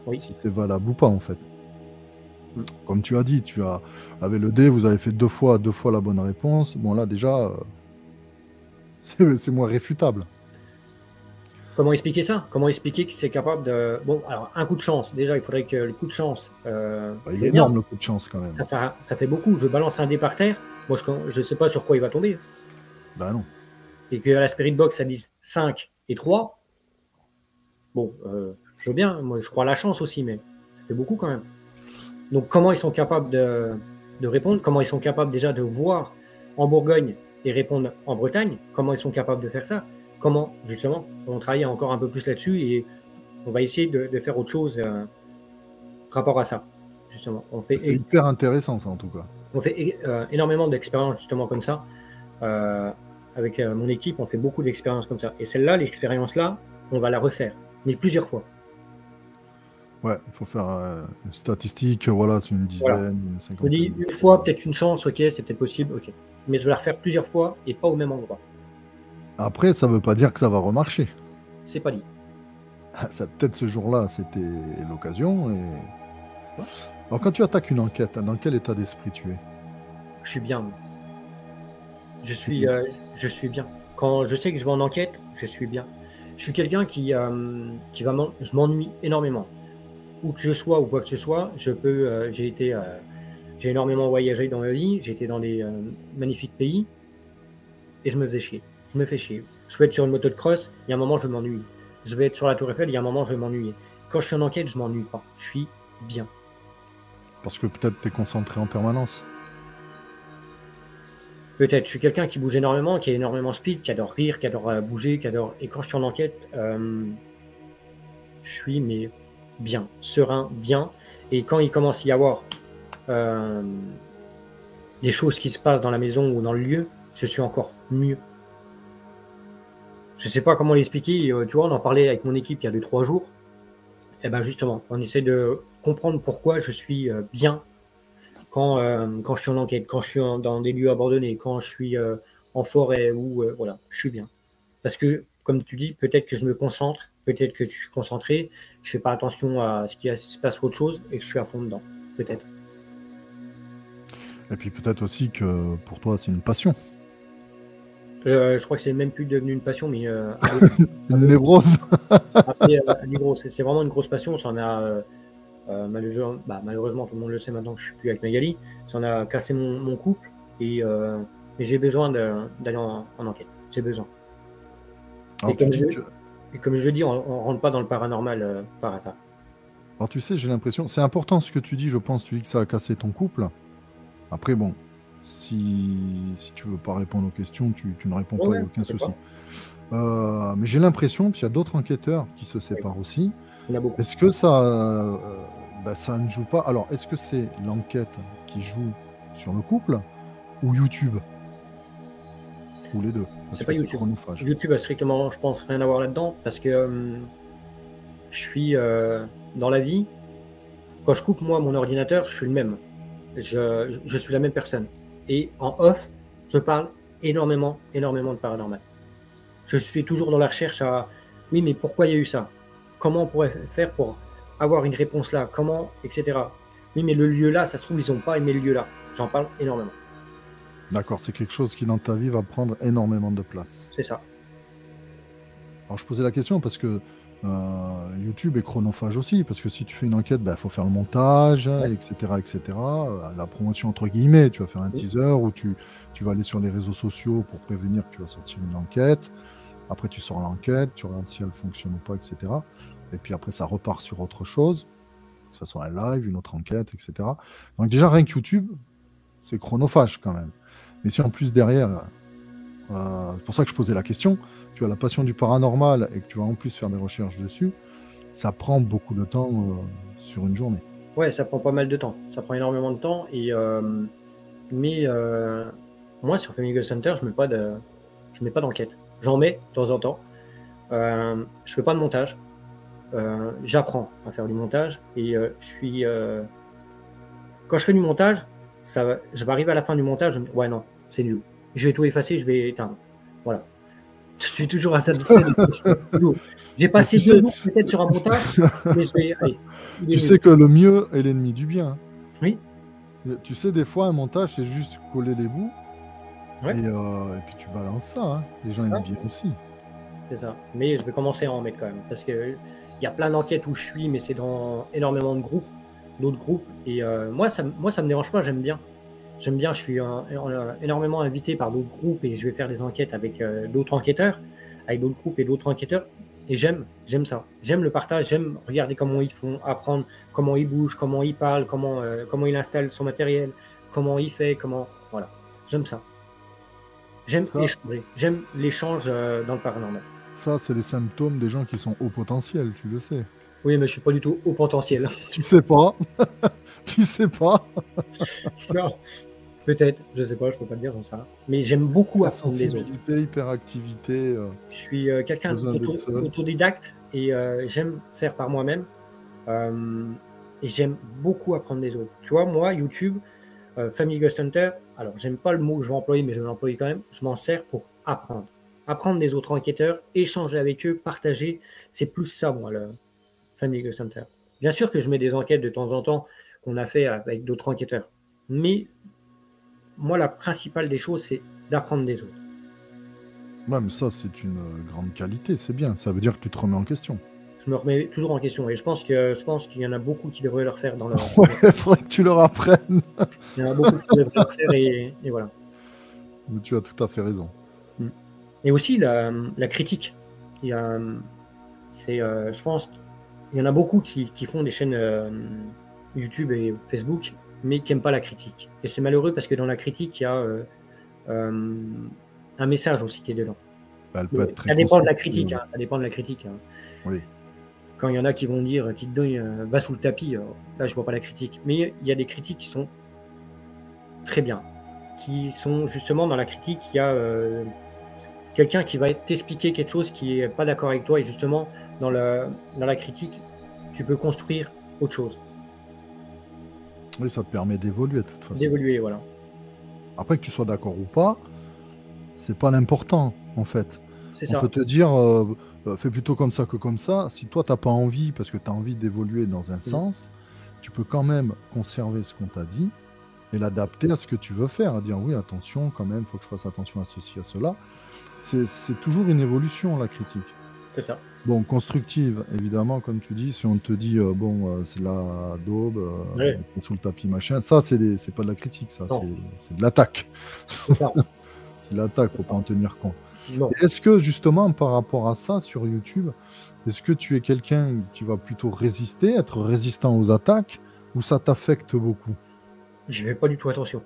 oui. si c'est valable ou pas, en fait. Comme tu as dit, avec le dé, vous avez fait deux fois la bonne réponse. Bon, là, déjà, c'est moins réfutable. Comment expliquer ça? Comment expliquer que c'est capable de... Bon, alors, un coup de chance. Déjà, il faudrait que le coup de chance... il est énorme, le coup de chance, quand même. Ça fait beaucoup. Je balance un dé par terre. Moi, je ne sais pas sur quoi il va tomber. Ben non. Et que la Spirit Box, ça dise 5 et 3. Bon, je veux bien. Moi, je crois à la chance aussi, mais ça fait beaucoup, quand même. Donc, comment ils sont capables de répondre? Comment ils sont capables déjà de voir en Bourgogne et répondre en Bretagne? Comment ils sont capables de faire ça? Comment, justement, on travaille encore un peu plus là-dessus et on va essayer de faire autre chose rapport à ça, justement. C'est hyper intéressant, ça, en tout cas. On fait énormément d'expériences, justement, comme ça. Avec mon équipe, on fait beaucoup d'expériences comme ça. Et celle-là, l'expérience-là, on va la refaire, mais plusieurs fois. Ouais, il faut faire une statistique, voilà, c'est une dizaine, voilà. une cinquantaine. Je me dis une fois, peut-être une chance, ok, c'est peut-être possible, ok. Mais je vais la refaire plusieurs fois et pas au même endroit. Après, ça veut pas dire que ça va remarcher. C'est pas dit. Peut-être ce jour-là, c'était l'occasion. Et... Alors, quand tu attaques une enquête, dans quel état d'esprit tu es? Je suis bien. Je suis bien. Quand je sais que je vais en enquête, je suis bien. Je suis quelqu'un qui je m'ennuie énormément. Où que je sois ou quoi que ce soit, j'ai énormément voyagé dans ma vie, j'ai été dans des magnifiques pays et je me faisais chier. Je me fais chier. Je peux être sur une moto de cross, il y a un moment je m'ennuie. Je vais être sur la Tour Eiffel, il y a un moment je vais m'ennuyer. Quand je suis en enquête, je m'ennuie pas. Je suis bien. Parce que peut-être tu es concentré en permanence. Peut-être. Je suis quelqu'un qui bouge énormément, qui a énormément speed, qui adore rire, qui adore bouger, qui adore... Et quand je suis en enquête, je suis bien, serein, bien. Et quand il commence à y avoir des choses qui se passent dans la maison ou dans le lieu, je suis encore mieux. Je sais pas comment l'expliquer. Tu vois, on en parlait avec mon équipe il y a 2-3 jours. Et ben justement, on essaie de comprendre pourquoi je suis bien quand je suis en enquête, quand je suis dans des lieux abandonnés, quand je suis en forêt, ou voilà, je suis bien. Parce que, comme tu dis, peut-être que je me concentre, peut-être que je suis concentré, je fais pas attention à ce qui se passe autre chose et que je suis à fond dedans, peut-être. Et puis peut-être aussi que pour toi, c'est une passion. Je crois que c'est même plus devenu une passion, mais Une névrose. elle est grosse. C'est vraiment une grosse passion. Ça en a, malheureusement, tout le monde le sait maintenant que je suis plus avec Magali. Ça en a cassé mon couple et j'ai besoin d'aller en enquête. J'ai besoin. Alors tu dis que... Et comme je le dis, on rentre pas dans le paranormal par hasard. Alors tu sais, j'ai l'impression... C'est important ce que tu dis, je pense. Tu dis que ça a cassé ton couple. Après, bon, si tu veux pas répondre aux questions, tu ne réponds pas, il n'y a aucun souci. Mais j'ai l'impression qu'il y a d'autres enquêteurs qui se séparent aussi. Il y en a beaucoup. Est-ce que ça, ça ne joue pas... Alors, est-ce que c'est l'enquête qui joue sur le couple ou YouTube? Ou les deux? C'est pas YouTube. YouTube a strictement, je pense, rien à voir là-dedans parce que je suis dans la vie. Quand je coupe moi mon ordinateur, je suis le même. Je suis la même personne. Et en off, je parle énormément de paranormal. Je suis toujours dans la recherche à oui, mais pourquoi il y a eu ça? Comment on pourrait faire pour avoir une réponse là? Comment, etc. Oui, mais le lieu là, ça se trouve, ils n'ont pas aimé le lieu là. J'en parle énormément. D'accord, c'est quelque chose qui dans ta vie va prendre énormément de place. C'est ça. Alors je posais la question parce que YouTube est chronophage aussi, parce que si tu fais une enquête, il faut faire le montage, etc. La promotion entre guillemets, tu vas faire un teaser où tu vas aller sur les réseaux sociaux pour prévenir que tu vas sortir une enquête. Après tu sors l'enquête, tu regardes si elle fonctionne ou pas, etc. Et puis après ça repart sur autre chose, que ce soit un live, une autre enquête, etc. Donc déjà rien que YouTube, c'est chronophage quand même. Mais si en plus derrière, c'est pour ça que je posais la question, tu as la passion du paranormal et que tu vas en plus faire des recherches dessus, ça prend beaucoup de temps sur une journée. Ouais, ça prend pas mal de temps. Ça prend énormément de temps. Mais moi, sur Family Ghost Hunter, je mets pas d'enquête. J'en mets de temps en temps. Je fais pas de montage. J'apprends à faire du montage. Et quand je fais du montage, je vais arriver à la fin du montage, je me dis, ouais, non, c'est nul. Je vais tout effacer, je vais éteindre. Voilà. Je suis toujours à ça de faire. J'ai passé 2 jours peut-être sur un montage, mais je vais. Allez, tu sais que le mieux est l'ennemi du bien. Oui. Tu sais, des fois, un montage, c'est juste coller les bouts. Ouais. Et puis tu balances ça. Hein. Les gens aiment bien aussi. C'est ça. Mais je vais commencer à en mettre quand même. Parce qu'il y a plein d'enquêtes où je suis, mais c'est dans énormément de groupes, d'autres groupes. Et moi, ça me dérange pas, j'aime bien. J'aime bien, je suis énormément invité par d'autres groupes et je vais faire des enquêtes avec d'autres enquêteurs, avec d'autres groupes et d'autres enquêteurs. Et j'aime ça. J'aime le partage, j'aime regarder comment ils font, apprendre comment ils bougent, comment ils parlent, comment il installe son matériel, comment il fait, voilà. J'aime ça. J'aime échanger. J'aime l'échange dans le paranormal. Ça, c'est les symptômes des gens qui sont haut potentiel, tu le sais. Oui, mais je suis pas du tout haut potentiel. Tu sais pas. Tu sais pas. Non. Peut-être, je sais pas, je peux pas te dire comme ça. Mais j'aime beaucoup apprendre des autres. Hyperactivité. Je suis quelqu'un d'autodidacte et j'aime faire par moi-même. Et j'aime beaucoup apprendre des autres. Tu vois, moi, YouTube, Family Ghost Hunter, alors j'aime pas le mot que je vais employer, mais je vais l'employer quand même. Je m'en sers pour apprendre. Apprendre des autres enquêteurs, échanger avec eux, partager. C'est plus ça, moi, le Family Ghost Hunter. Bien sûr que je mets des enquêtes de temps en temps qu'on a fait avec d'autres enquêteurs. Mais moi, la principale des choses, c'est d'apprendre des autres. Ouais, mais ça, c'est une grande qualité, c'est bien. Ça veut dire que tu te remets en question. Je me remets toujours en question et je pense qu'il y en a beaucoup qui devraient le refaire dans leur... Ouais, il faudrait que tu leur apprennes. Il y en a beaucoup qui devraient le refaire et voilà. Mais tu as tout à fait raison. Et aussi la critique. Il y a, je pense qu'il y en a beaucoup qui font des chaînes YouTube et Facebook, mais qui n'aiment pas la critique. Et c'est malheureux parce que dans la critique, il y a un message aussi qui est dedans. Ça dépend de la critique. Ça dépend de la critique. Oui. Quand il y en a qui vont dire, qui te donnent va sous le tapis, là je vois pas la critique. Mais il y a des critiques qui sont très bien, qui sont justement dans la critique. Il y a quelqu'un qui va t'expliquer quelque chose qui est pas d'accord avec toi et justement dans la critique, tu peux construire autre chose. Oui, ça te permet d'évoluer de toute façon. D'évoluer, voilà. Après que tu sois d'accord ou pas, c'est pas l'important en fait. C'est ça. On peut te dire fais plutôt comme ça que comme ça. Si toi t'as pas envie, parce que tu as envie d'évoluer dans un sens, tu peux quand même conserver ce qu'on t'a dit et l'adapter à ce que tu veux faire, à dire oui, attention, quand même, il faut que je fasse attention à ceci, à cela. C'est toujours une évolution, la critique. C'est ça. Bon, constructive, évidemment, comme tu dis, si on te dit, bon, c'est de la daube, Ouais, c'est sous le tapis, machin, ça, c'est pas de la critique, ça, non, c'est de l'attaque. c'est ça. C'est de l'attaque, faut pas en tenir compte. Non. Et est-ce que, justement, par rapport à ça, sur YouTube, est-ce que tu es quelqu'un qui va plutôt résister, être résistant aux attaques, ou ça t'affecte beaucoup? Je fais pas du tout attention.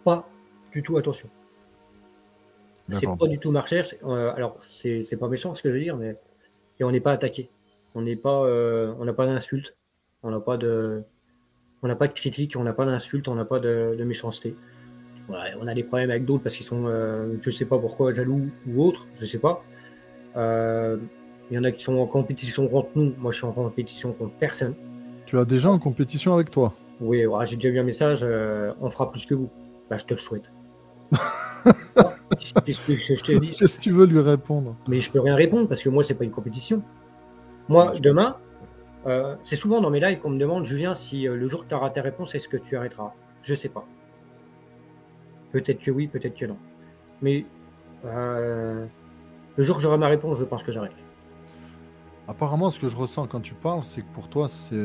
Pas du tout attention. C'est D'accord. pas du tout ma recherche. Alors, c'est pas méchant ce que je veux dire, mais et on n'est pas attaqué. On n'est pas, on n'a pas d'insultes, on n'a pas de on n'a pas de critiques, on n'a pas d'insultes, on n'a pas de méchanceté. Ouais, on a des problèmes avec d'autres parce qu'ils sont, je sais pas pourquoi, jaloux ou autres, je sais pas. Heu, il y en a qui sont en compétition contre nous. Moi, je suis en compétition contre personne. Tu as des gens en compétition avec toi? Oui, ouais, j'ai déjà vu un message, «On fera plus que vous». Bah, je te le souhaite. Qu'est-ce que je te dis? Qu'est-ce que tu veux lui répondre? Mais je peux rien répondre parce que moi, c'est pas une compétition. Bah, Moi, je pense demain, c'est souvent dans mes lives qu'on me demande: «Julien, si, le jour que tu auras ta réponse, est-ce que tu arrêteras?» Je sais pas. Peut-être que oui, peut-être que non. Mais, heu, le jour que j'aurai ma réponse, je pense que j'arrêterai. apparemment, ce que je ressens quand tu parles, c'est que pour toi, c'est,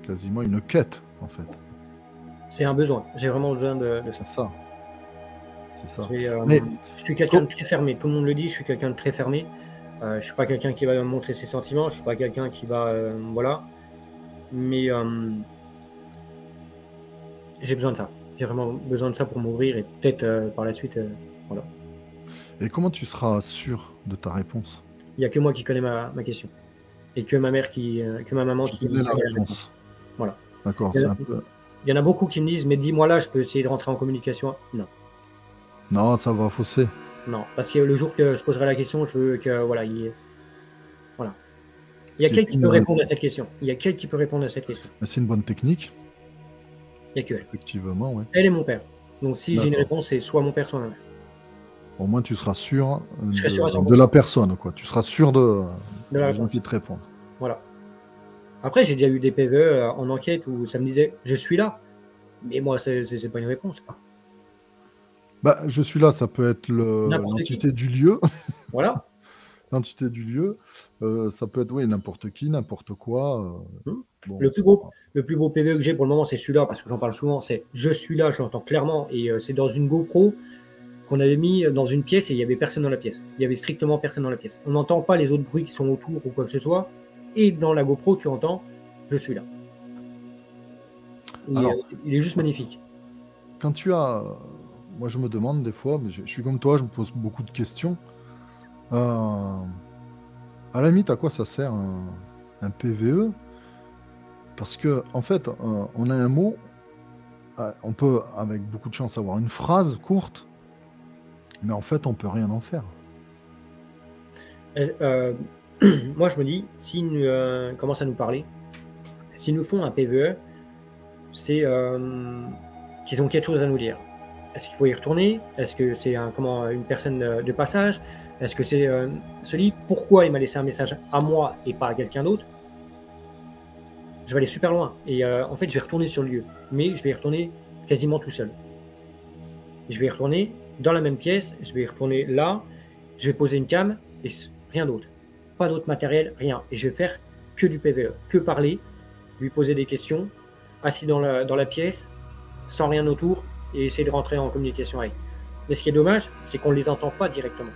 quasiment une quête, en fait. C'est un besoin. J'ai vraiment besoin de C'est ça. ça, c'est ça. J'ai, Mais je suis quelqu'un co de très fermé. Tout le monde le dit, je suis quelqu'un de très fermé. Je suis pas quelqu'un qui va me montrer ses sentiments, je suis pas quelqu'un qui va, voilà. Mais, j'ai besoin de ça. J'ai vraiment besoin de ça pour m'ouvrir et peut-être, par la suite, voilà. et comment tu seras sûr de ta réponse? Il y a que moi qui connais ma question et que ma mère que ma maman Qui qui connaît la connaît la réponse. réponse? Voilà. D'accord, Il y c'est en a un peu il y en a beaucoup qui me disent: «Mais dis-moi là, je peux essayer de rentrer en communication». Non, non, ça va fausser. non, parce que le jour que je poserai la question, je veux que voilà, voilà. Il y a Qu'il y ait qu'elle qui qu'une peut répondre à réponse. cette question. Il y a qu'elle qui peut répondre à cette question. Mais c'est une bonne technique, Il y a qu'elle. effectivement, ouais. Elle et mon père. Donc si j'ai une D'accord. réponse, c'est soit mon père, soit ma mère. Au moins, tu seras sûr, Je serai sûr à de 100 la personne, quoi. Tu seras sûr de la des gens réponse. qui te répondent. Voilà. Après, j'ai déjà eu des PVE, en enquête où ça me disait: «Je suis là». Mais moi, c'est pas une réponse. Bah, je suis là, ça peut être N'importe qui. l'entité du lieu. Voilà. L'entité du lieu, ça peut être, oui, n'importe qui, n'importe quoi, Mmh. bon, c'est pas Le plus beau PVE que j'ai pour le moment, c'est celui-là parce que j'en parle souvent, c'est: «Je suis là», je l'entends clairement et c'est dans une GoPro qu'on avait mis dans une pièce et il y avait personne dans la pièce. Il y avait strictement personne dans la pièce. On n'entend pas les autres bruits qui sont autour ou quoi que ce soit et dans la GoPro, tu entends: «Je suis là». Et alors, il est juste magnifique. quand tu as moi, je me demande des fois, mais je suis comme toi, je me pose beaucoup de questions. Hem, à la limite, à quoi ça sert un PVE? Parce que en fait, on a un mot, on peut, avec beaucoup de chance, avoir une phrase courte, mais en fait, on peut rien en faire. Et moi, je me dis: s'ils nous, commencent à nous parler, s'ils nous font un PVE, c'est, qu'ils ont quelque chose à nous dire. Est-ce qu'il faut y retourner? Est-ce que c'est une personne, de passage? Est-ce que c'est, se dit: «Pourquoi il m'a laissé un message à moi et pas à quelqu'un d'autre?» Je vais aller super loin et en fait, je vais retourner sur le lieu, mais je vais y retourner quasiment tout seul. Je vais y retourner dans la même pièce, je vais y retourner là, je vais poser une cam et rien d'autre. Pas d'autre matériel, rien et je vais faire que du PVE, que parler, lui poser des questions, assis dans la pièce, sans rien autour et essayer de rentrer en communication avec. Mais ce qui est dommage, c'est qu'on ne les entend pas directement.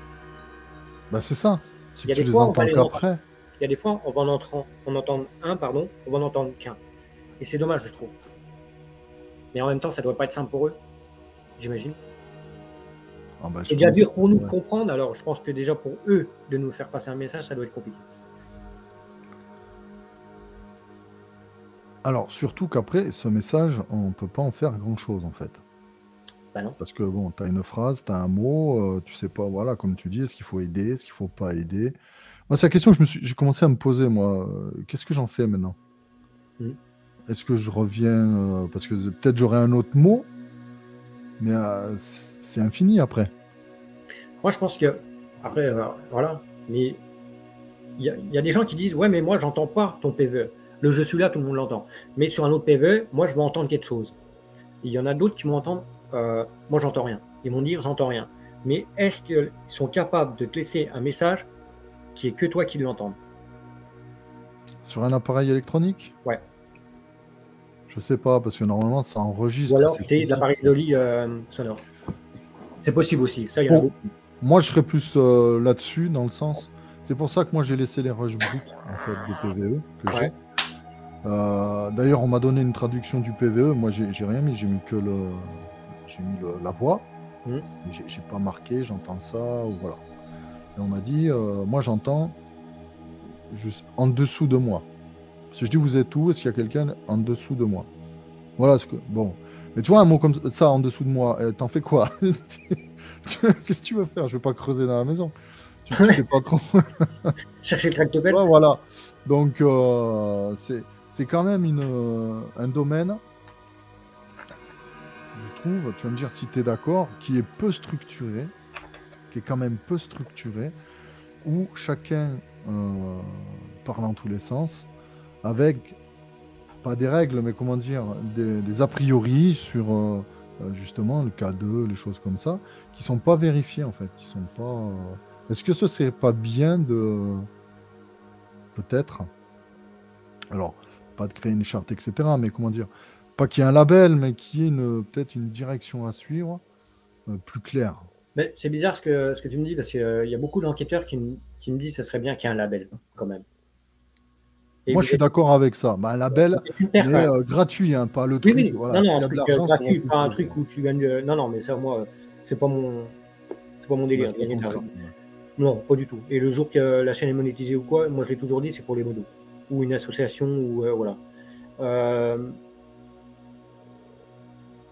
Bah, c'est ça, c'est Il y que a tu des les fois, on va entends les entendre. qu'après. Il y a des fois, on va en entendre un, pardon, on va en entendre qu'un. Et c'est dommage, je trouve. Mais en même temps, ça doit pas être simple pour eux, j'imagine. Ah bah, je C'est déjà pense, dur pour nous de ouais. comprendre, alors je pense que déjà pour eux, de nous faire passer un message, ça doit être compliqué. Alors, surtout qu'après, ce message, on peut pas en faire grand-chose, en fait. Bah non. Parce que bon, tu as une phrase, tu as un mot, tu sais pas, voilà, comme tu dis, est-ce qu'il faut aider, est-ce qu'il faut pas aider? Moi, c'est la question que j'ai commencé à me poser, moi, qu'est-ce que j'en fais maintenant? Mmh. Est-ce que je reviens, parce que peut-être j'aurai un autre mot, mais c'est infini après. Moi, je pense que après, voilà, mais il y a des gens qui disent: «Ouais, mais moi, j'entends pas ton PVE. Le "je suis là", tout le monde l'entend. Mais sur un autre PVE, moi, je vais entendre quelque chose». Il y en a d'autres qui vont entendre, moi j'entends rien. Ils vont dire j'entends rien. Mais est-ce qu'ils sont capables de te laisser un message qui est que toi qui l'entends? Sur un appareil électronique? Ouais. Je sais pas, parce que normalement, ça Ou enregistre, alors c'est c'est de physique. l'appareil Dolly sonore. C'est possible aussi, ça il y en a Bon, beaucoup. moi, je serais plus là-dessus, dans le sens. C'est pour ça que moi, j'ai laissé les rushbooks en fait, de PVE que Ouais. j'ai. D'ailleurs, on m'a donné une traduction du PVE. Moi, j'ai rien mis, j'ai mis que la voix. Mmh. Mais j'ai pas marqué, j'entends ça, ou voilà. Et on m'a dit, moi, j'entends juste en dessous de moi. Parce que je dis, vous êtes où? Est-ce qu'il y a quelqu'un en dessous de moi? Voilà ce que. Bon. Mais tu vois, un mot comme ça en dessous de moi, t'en fais quoi? Qu'est-ce que tu veux faire? Je vais pas creuser dans la maison. Tu sais pas trop. Chercher le tractopelle. Ouais, voilà. Donc, c'est quand même un domaine, je trouve, tu vas me dire si tu es d'accord, qui est peu structuré, qui est quand même peu structuré, où chacun parle dans tous les sens, avec, pas des règles, mais comment dire, des a priori sur justement le K2, les choses comme ça, qui sont pas vérifiées en fait, qui sont pas. Est-ce que ce serait pas bien de peut-être, alors pas de créer une charte, etc., mais comment dire, pas qu'il y ait un label, mais qu'il y ait peut-être une direction à suivre plus claire. Mais c'est bizarre ce que tu me dis, parce qu'il y a beaucoup d'enquêteurs qui me disent que ça serait bien qu'il y ait un label, quand même. Et Moi, vous je suis êtes, d'accord avec ça. Bah, un label, tu perds quand mais même. gratuit, hein, pas le Oui, truc. oui, non, Voilà, non, s'il un y a de truc l'argent, ça va gratuit, pas un coûter. truc où tu gagnes. Non, non, mais ça, moi, c'est pas mon Bah, délire, c'est de pas gagner ton de l'argent. truc. Ouais. Non, pas du tout. Et le jour que la chaîne est monétisée ou quoi, moi je l'ai toujours dit, c'est pour les modos. Ou une association, ou voilà.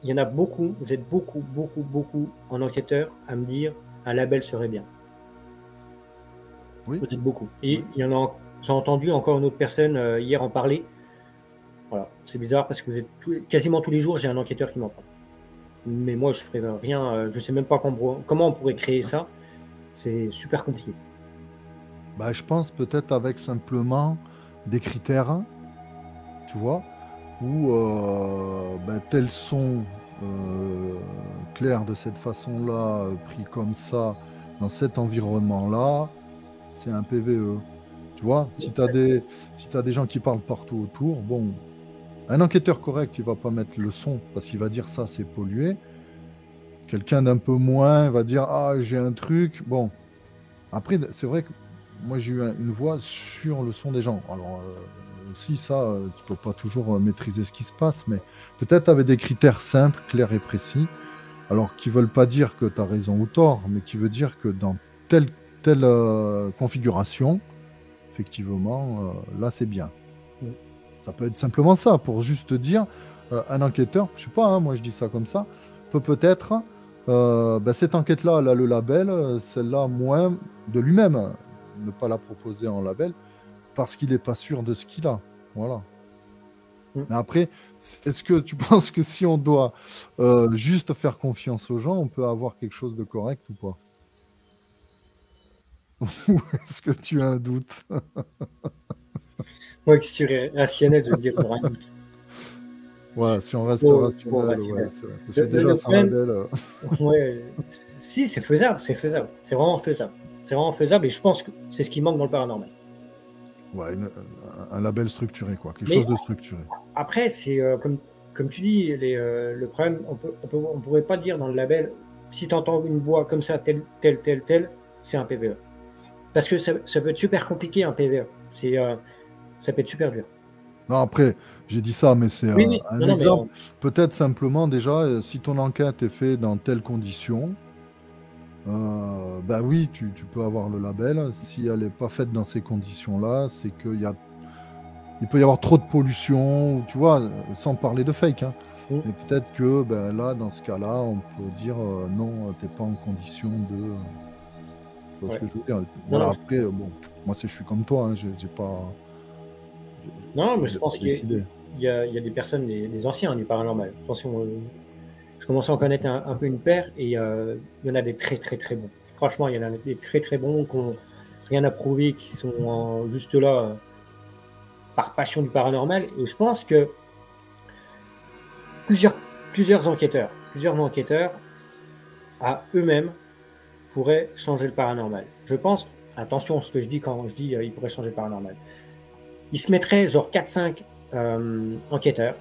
Il y en a beaucoup, vous êtes beaucoup, beaucoup, beaucoup en enquêteurs à me dire un label serait bien. Oui, Vous êtes beaucoup. Et oui. il y en a, j'ai entendu encore une autre personne hier en parler. Voilà, c'est bizarre parce que vous êtes quasiment tous les jours, j'ai un enquêteur qui m'en parle. Mais moi, je ferai rien, je sais même pas comment on pourrait créer ça. C'est super compliqué. Bah, je pense peut-être avec simplement des critères, tu vois, où bah, tels sont clairs de cette façon-là, pris comme ça, dans cet environnement-là, c'est un PVE. Tu vois, si t'as des gens qui parlent partout autour, bon, un enquêteur correct, il va pas mettre le son parce qu'il va dire ça, c'est pollué. Quelqu'un d'un peu moins va dire ah, j'ai un truc. Bon, après, c'est vrai que moi, j'ai eu une voix sur le son des gens. Alors, aussi, ça, tu peux pas toujours maîtriser ce qui se passe, mais peut-être avec des critères simples, clairs et précis. Alors, qui veulent pas dire que tu as raison ou tort, mais qui veut dire que dans telle configuration, effectivement, là, c'est bien. Mm. Ça peut être simplement ça, pour juste dire, un enquêteur, je sais pas, hein, moi je dis ça comme ça, peut-être, bah, cette enquête-là, elle a le label, celle-là, moins de lui-même, hein, ne pas la proposer en label, parce qu'il n'est pas sûr de ce qu'il a. Voilà. Mm. Mais après, est-ce que tu penses que si on doit juste faire confiance aux gens, on peut avoir quelque chose de correct ou pas? Ou est-ce que tu as un doute? Moi qui suis rationnel, je veux dire, j'aurais un doute. Voilà, si on reste Faut rationnel, ouais, rationnel. c'est vrai. Parce que déjà, Le sans problème, label, ouais, si, c'est faisable, c'est faisable. C'est vraiment faisable. C'est vraiment faisable et je pense que c'est ce qui manque dans le paranormal. ouais, un label structuré, quoi. Quelque Mais chose de structuré. après, c'est comme tu dis, le problème, on pourrait pas dire dans le label, si tu entends une voix comme ça, telle, c'est un PVE. Parce que ça peut être super compliqué un PVE. Ça peut être super dur. Non, après, j'ai dit ça, mais c'est Oui, oui, un non, non, mais exemple. Peut-être simplement, déjà, si ton enquête est faite dans telles conditions, bah oui, tu peux avoir le label. Si elle n'est pas faite dans ces conditions-là, c'est il peut y avoir trop de pollution, ou tu vois, sans parler de fake, hein. mm, Mais peut-être que ben, là, dans ce cas-là, on peut dire non, t'es pas en condition de. Tu vois ce ouais. que je veux dire? Non, Voilà, non, après, bon, moi, je suis comme toi, hein, j'ai pas, non, mais je j'ai pense pas qu'il décidé. y a des personnes, des anciens du paranormal. Attention, je commence à en connaître un peu une paire et il y en a des très très très bons. Franchement, il y en a des très très bons qui n'ont rien à prouver, qui sont juste là par passion du paranormal. Et je pense que plusieurs plusieurs enquêteurs à eux-mêmes pourraient changer le paranormal. Je pense, attention à ce que je dis quand je dis ils pourraient changer le paranormal. Ils se mettraient genre 4-5 enquêteurs,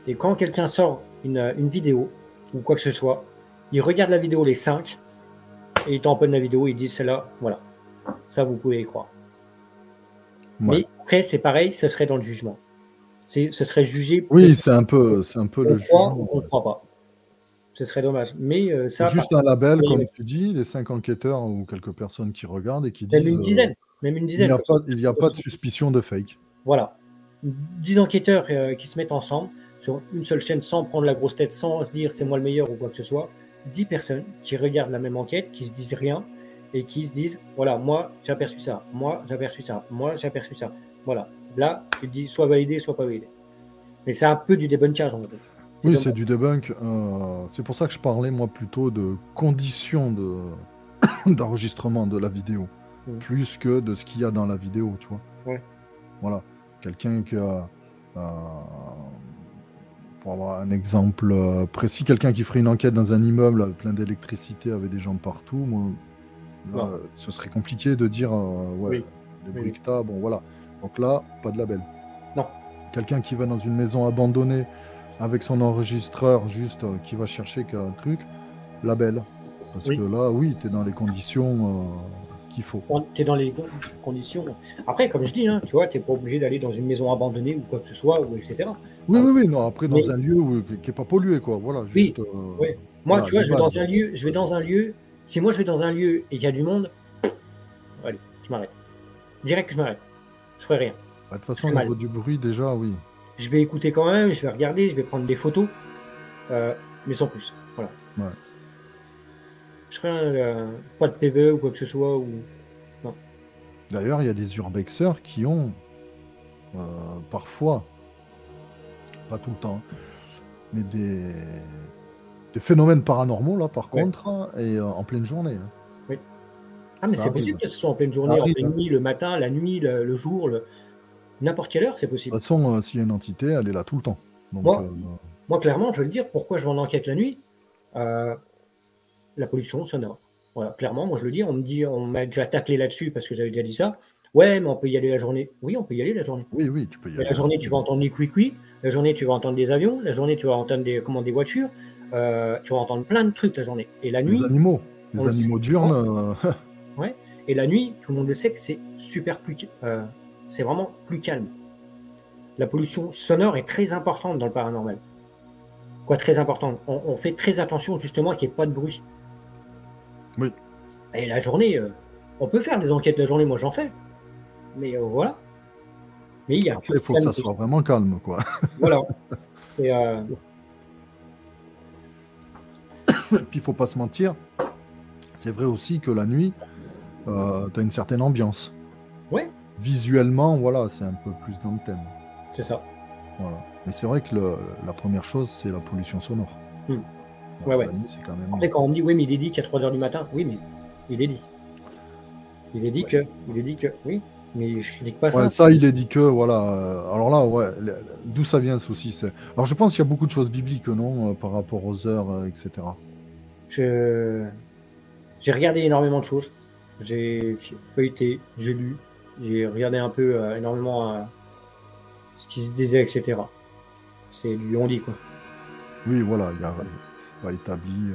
et quand quelqu'un sort une vidéo ou quoi que ce soit, ils regardent la vidéo les 5 et ils tamponnent la vidéo, ils disent celle-là, voilà, ça vous pouvez y croire. Ouais. Mais après, c'est pareil, ce serait dans le jugement. Ce serait jugé. Oui, c'est un peu le on croit jugement. ou on ne croit pas. Ce serait dommage. Mais ça, Juste un label, comme tu dis, les 5 enquêteurs ou quelques personnes qui regardent et qui même disent, une dizaine, il n'y a pas de suspicion de fake. Voilà. 10 enquêteurs qui se mettent ensemble sur une seule chaîne sans prendre la grosse tête, sans se dire c'est moi le meilleur ou quoi que ce soit. 10 personnes qui regardent la même enquête, qui se disent rien et qui se disent voilà, moi j'ai aperçu ça, moi j'ai aperçu ça, moi j'ai aperçu ça. Voilà. Là, tu te dis soit validé, soit pas validé. Mais c'est un peu du débunkage en fait. Oui, c'est du debunk. C'est pour ça que je parlais moi plutôt de conditions d'enregistrement de la vidéo, plus que de ce qu'il y a dans la vidéo, tu vois. Ouais. Voilà. Quelqu'un qui a, pour avoir un exemple précis, quelqu'un qui ferait une enquête dans un immeuble plein d'électricité avec des gens partout, moi, là, ce serait compliqué de dire ouais, les bruits que t'as, bon voilà. Donc là, pas de label. Non. Quelqu'un qui va dans une maison abandonnée avec son enregistreur juste qui va chercher qu'un truc, label. Parce que là, oui, tu es dans les conditions qu'il faut. Tu es dans les conditions. Après, comme je dis, hein, tu vois, tu n'es pas obligé d'aller dans une maison abandonnée ou quoi que ce soit, ou etc. Oui, non, après, dans un lieu qui n'est pas pollué, quoi. Voilà, juste. Oui. Moi, tu vois, je vais dans un lieu, si moi je vais dans un lieu et qu'il y a du monde, allez, je m'arrête. Direct que je m'arrête. Je ferai rien. De toute façon, au niveau du bruit, déjà, oui. Je vais écouter quand même, je vais regarder, je vais prendre des photos, mais sans plus. Voilà. Ouais. Je ferai pas de PVE ou quoi que ce soit. Ou... Non. D'ailleurs, il y a des urbexeurs qui ont parfois, pas tout le temps, mais des phénomènes paranormaux, là, par contre, et en pleine journée. Hein. Oui. Ah, mais c'est possible que ce soit en pleine journée, en pleine nuit, le matin, la nuit, le jour, n'importe quelle heure, c'est possible. De toute façon, s'il y a une entité, elle est là tout le temps. Donc, moi, clairement, je vais le dire, pourquoi je vais en enquête la nuit la pollution sonore. Voilà, clairement, moi je le dis, on m'a déjà taclé là-dessus parce que j'avais déjà dit ça. Ouais, mais on peut y aller la journée. Oui, on peut y aller la journée. Oui, tu peux y aller. La journée, tu vas entendre les couicouis. La journée, tu vas entendre des avions. La journée, tu vas entendre des voitures. Tu vas entendre plein de trucs la journée. Et la nuit. Les animaux diurnes. Ouais. Et la nuit, tout le monde le sait que c'est super c'est vraiment plus calme. La pollution sonore est très importante dans le paranormal. Quoi, très importante. On fait très attention justement qu'il n'y ait pas de bruit. Oui. Et la journée, on peut faire des enquêtes la journée, moi j'en fais. Mais voilà. Mais il y a après, il faut que ça soit vraiment calme, quoi. Voilà. Et puis il faut pas se mentir. C'est vrai aussi que la nuit, tu as une certaine ambiance. Ouais. Visuellement, voilà, c'est un peu plus dans le thème. C'est ça. Voilà. Mais c'est vrai que la première chose, c'est la pollution sonore. Donc, ouais. La nuit, c'est quand même... Après, quand on me dit, oui, mais il est dit qu'à 3h du matin, oui, mais il est dit. Il est dit que, oui, mais je critique pas ça. Ouais, ça, il est dit que, voilà. Alors là, ouais, d'où ça vient, ce aussi Alors, je pense qu'il y a beaucoup de choses bibliques, non, par rapport aux heures, etc. J'ai regardé énormément de choses. J'ai feuilleté, j'ai lu, j'ai regardé un peu énormément ce qui se disait, etc. C'est du on-dit, quoi. Oui, voilà, c'est pas établi.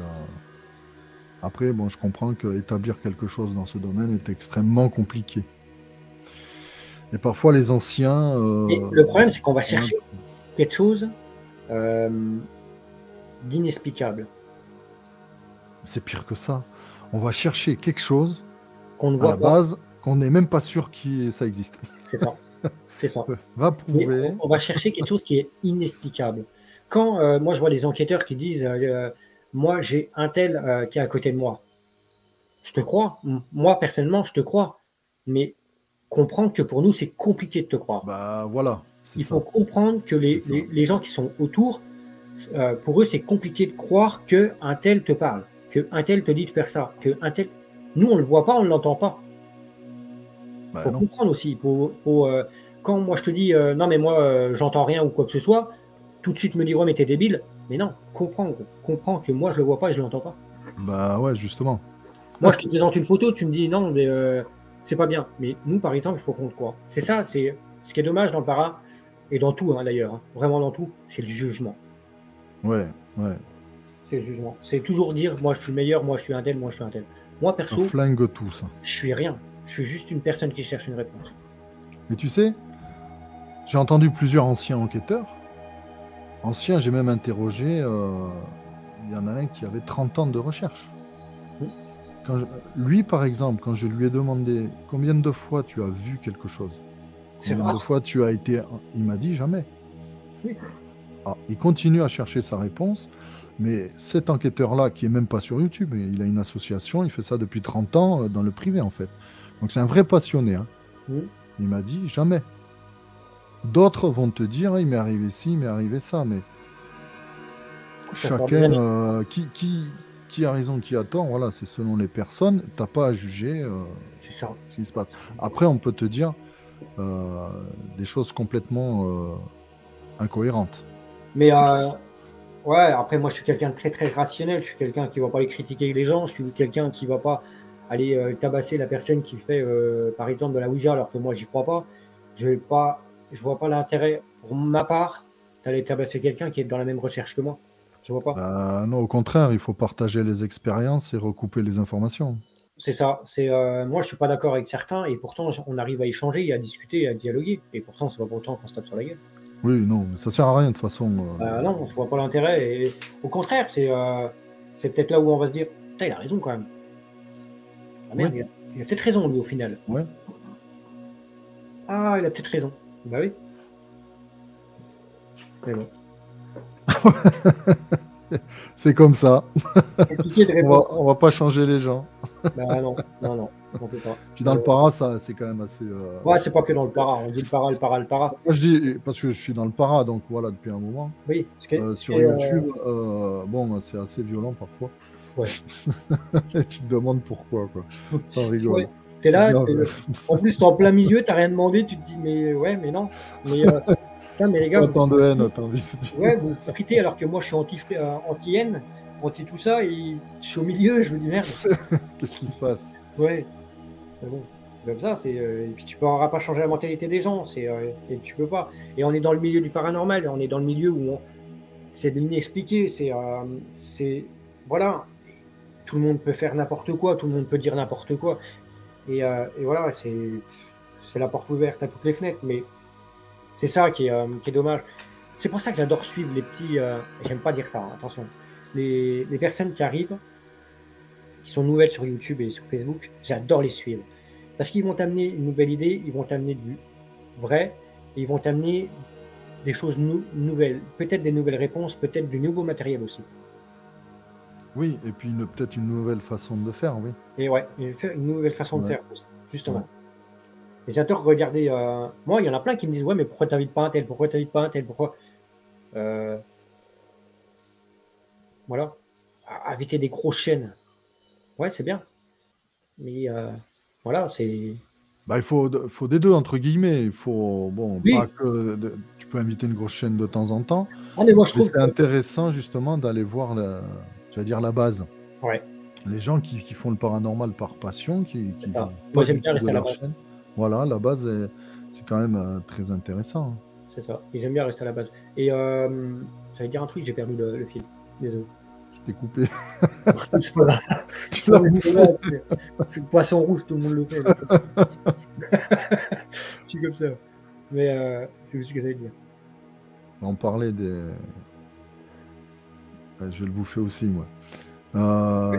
Après, bon, je comprends qu'établir quelque chose dans ce domaine est extrêmement compliqué. Et parfois, les anciens... Et le problème, c'est qu'on va chercher quelque chose d'inexplicable. C'est pire que ça. On va chercher quelque chose qu'on ne voit à la base qu'on n'est même pas sûr que ça existe. C'est ça. C'est ça. Va prouver. On va chercher quelque chose qui est inexplicable. Quand moi je vois des enquêteurs qui disent moi j'ai un tel qui est à côté de moi, je te crois. Moi personnellement, je te crois. Mais comprends que pour nous c'est compliqué de te croire. Bah voilà. Il faut comprendre que les gens qui sont autour, pour eux c'est compliqué de croire qu'un tel te parle, qu'un tel te dit de faire ça, qu'un tel. Nous on le voit pas, on ne l'entend pas. Il faut comprendre aussi. Quand moi je te dis non mais moi j'entends rien ou quoi que ce soit, tout de suite me dire ouais mais t'es débile. Mais non, comprends, gros. Comprends que moi, je le vois pas et je l'entends pas. Bah ouais, justement. Moi, je te présente une photo, tu me dis non, mais c'est pas bien. Mais nous, par exemple, il faut qu'on te croie. C'est ça, c'est ce qui est dommage dans le para et dans tout, hein, d'ailleurs. Hein. Vraiment dans tout, c'est le jugement. Ouais, ouais. C'est le jugement. C'est toujours dire, moi, je suis le meilleur, moi, je suis un tel, moi, je suis un tel. Moi, Ça perso, flingue tout, ça. je suis rien. Je suis juste une personne qui cherche une réponse. Mais tu sais, j'ai entendu plusieurs anciens enquêteurs. Anciens, j'ai même interrogé, il y en a un qui avait 30 ans de recherche. Hmm. Lui, par exemple, quand je lui ai demandé combien de fois tu as vu quelque chose, C'est combien de rare. fois tu as été... Il m'a dit jamais. Oui. Ah, il continue à chercher sa réponse, mais cet enquêteur-là, qui est même pas sur YouTube, il a une association, il fait ça depuis 30 ans dans le privé, en fait. Donc c'est un vrai passionné. Hein. Hmm. Il m'a dit jamais. D'autres vont te dire, il m'est arrivé ci, il m'est arrivé ça, mais Ça fait des années. chacun, qui a raison, qui a tort, voilà, c'est selon les personnes. T'as pas à juger C'est ça. ce qui se passe. Après, on peut te dire des choses complètement incohérentes. Mais ouais, après, moi, je suis quelqu'un de très, très rationnel. Je suis quelqu'un qui va pas aller critiquer les gens. Je suis quelqu'un qui va pas aller tabasser la personne qui fait, par exemple, de la Ouija, alors que moi, j'y crois pas. Je vois pas l'intérêt, pour ma part, d'aller tabasser quelqu'un qui est dans la même recherche que moi. Je vois pas. Non, au contraire, il faut partager les expériences et recouper les informations. C'est ça. C'est moi, je suis pas d'accord avec certains, et pourtant, on arrive à échanger, et à discuter, et à dialoguer. Et pourtant, c'est pas pour autant qu'on se tape sur la gueule. Oui, non, mais ça sert à rien de toute façon. Non, on se voit pas l'intérêt. Et au contraire, c'est peut-être là où on va se dire, putain, il a raison quand même. Ah merde, Oui, il a peut-être raison, lui, au final. ouais. Ah, il a peut-être raison. Bah oui. Mais bon. C'est comme ça. Compliqué de On va, répondre. on va pas changer les gens. Bah non, non, non, on peut pas. Puis dans le para, ça, c'est quand même assez. Ouais, c'est pas que dans le para. On dit le para, le para, le para. Moi, je dis, parce que je suis dans le para, donc voilà, depuis un moment. Oui, Sur YouTube, bon, c'est assez violent parfois. ouais. Et tu te demandes pourquoi, quoi. T'en rigoles. Ouais. T'es là, Bien, en plus, t'es en plein milieu, t'as rien demandé, tu te dis, mais ouais, mais non. Mais, putain, mais les gars, autant de haine, t'as envie de dire. ouais, vous me fritez alors que moi, je suis anti-haine, anti tout ça, et je suis au milieu, je me dis, merde. Qu'est-ce qui se passe? Ouais. Mais bon, c'est comme ça. Et puis tu pourras pas changer la mentalité des gens. Et tu peux pas. Et on est dans le milieu du paranormal. On est dans le milieu où c'est de l'inexpliqué. Voilà. Tout le monde peut faire n'importe quoi. Tout le monde peut dire n'importe quoi. Et voilà, c'est la porte ouverte à toutes les fenêtres. Mais c'est ça qui est dommage. C'est pour ça que j'adore suivre les petits. J'aime pas dire ça. Hein, attention. Les personnes qui arrivent, qui sont nouvelles sur YouTube et sur Facebook, j'adore les suivre. Parce qu'ils vont t'amener une nouvelle idée, ils vont t'amener du vrai, et ils vont t'amener des choses nouvelles, peut-être des nouvelles réponses, peut-être du nouveau matériel aussi. Oui, et puis peut-être une nouvelle façon de faire, oui. Et ouais, une nouvelle façon de Ouais. faire, justement. Ouais. Et j'adore regarder. Moi, il y en a plein qui me disent, ouais, mais pourquoi t'invites pas un tel? Pourquoi t'invites pas un tel? Pourquoi Voilà. Inviter des grosses chaînes. Ouais, c'est bien. Mais voilà, c'est. Bah, il faut des deux, entre guillemets. Il faut, bon, pas Oui. que tu peux inviter une grosse chaîne de temps en temps, Ah, mais moi, je mais trouve c'est que. intéressant justement d'aller voir, j'allais dire, la base. Ouais, Les gens qui font le paranormal par passion, qui c'est vivent ça. Moi, pas j'aime du bien tout de rester à la leur base. chaîne. Voilà, la base, c'est quand même très intéressant. Hein. C'est ça. Et j'aime bien rester à la base. Et j'allais dire un truc, j'ai perdu le fil. Désolé. Je t'ai coupé. C'est pas grave. Tu Non, l'as mais coupé. voilà, c'est le poisson rouge, tout le monde le fait. Je suis comme ça. Mais c'est juste ce que j'allais dire. On parlait des. Je vais le bouffer aussi, moi.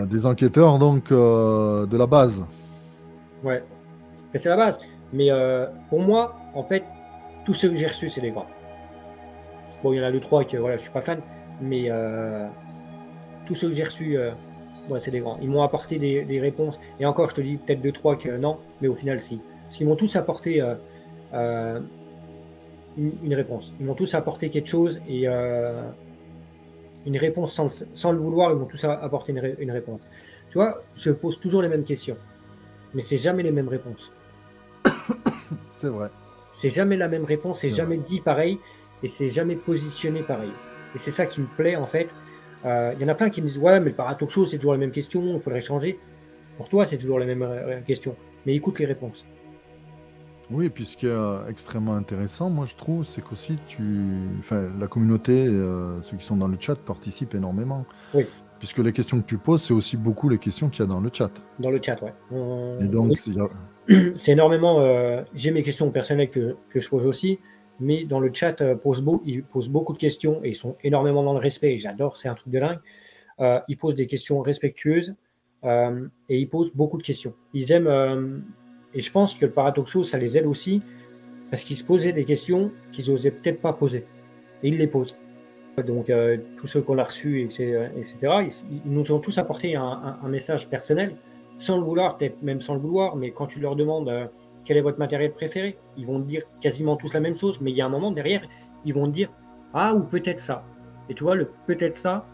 Des enquêteurs, donc, de la base. Ouais. Mais c'est la base. Mais pour moi, en fait, tous ceux que j'ai reçus, c'est des grands. Bon, il y en a deux, trois que voilà, je suis pas fan. Mais tous ceux que j'ai reçus, ouais, c'est des grands. Ils m'ont apporté des réponses. Et encore, je te dis peut-être deux, trois que non. Mais au final, si. Parce qu'ils m'ont tous apporté une réponse. Ils m'ont tous apporté quelque chose et une réponse sans le vouloir, ils m'ont tous apporté une réponse. Tu vois, je pose toujours les mêmes questions, mais c'est jamais les mêmes réponses. C'est vrai. C'est jamais la même réponse, c'est C'est jamais vrai. dit pareil et c'est jamais positionné pareil. Et c'est ça qui me plaît, en fait. Il y en a plein qui me disent: «Ouais, mais le para-talk show, c'est toujours la même question, il faudrait changer». Pour toi, c'est toujours la même, question, mais écoute les réponses. Oui, et puis ce qui est extrêmement intéressant, moi je trouve, c'est qu'aussi enfin, la communauté, ceux qui sont dans le chat participent énormément. Oui, Puisque les questions que tu poses, c'est aussi beaucoup les questions qu'il y a dans le chat. dans le chat, ouais. Et donc, il y a- C'est énormément, j'ai mes questions personnelles que je pose aussi, mais dans le chat, ils posent beaucoup de questions et ils sont énormément dans le respect et j'adore, c'est un truc de dingue. Ils posent des questions respectueuses, et ils posent beaucoup de questions. Ils aiment, et je pense que le Paratalk Show, ça les aide aussi parce qu'ils se posaient des questions qu'ils osaient peut-être pas poser et ils les posent. Donc, tous ceux qu'on a reçus et cetera, ils nous ont tous apporté un message personnel, sans le vouloir, peut-être même sans le vouloir, mais quand tu leur demandes, quel est votre matériel préféré? Ils vont te dire quasiment tous la même chose, mais il y a un moment derrière, ils vont te dire: «Ah ou peut-être ça», et tu vois, le peut-être ça,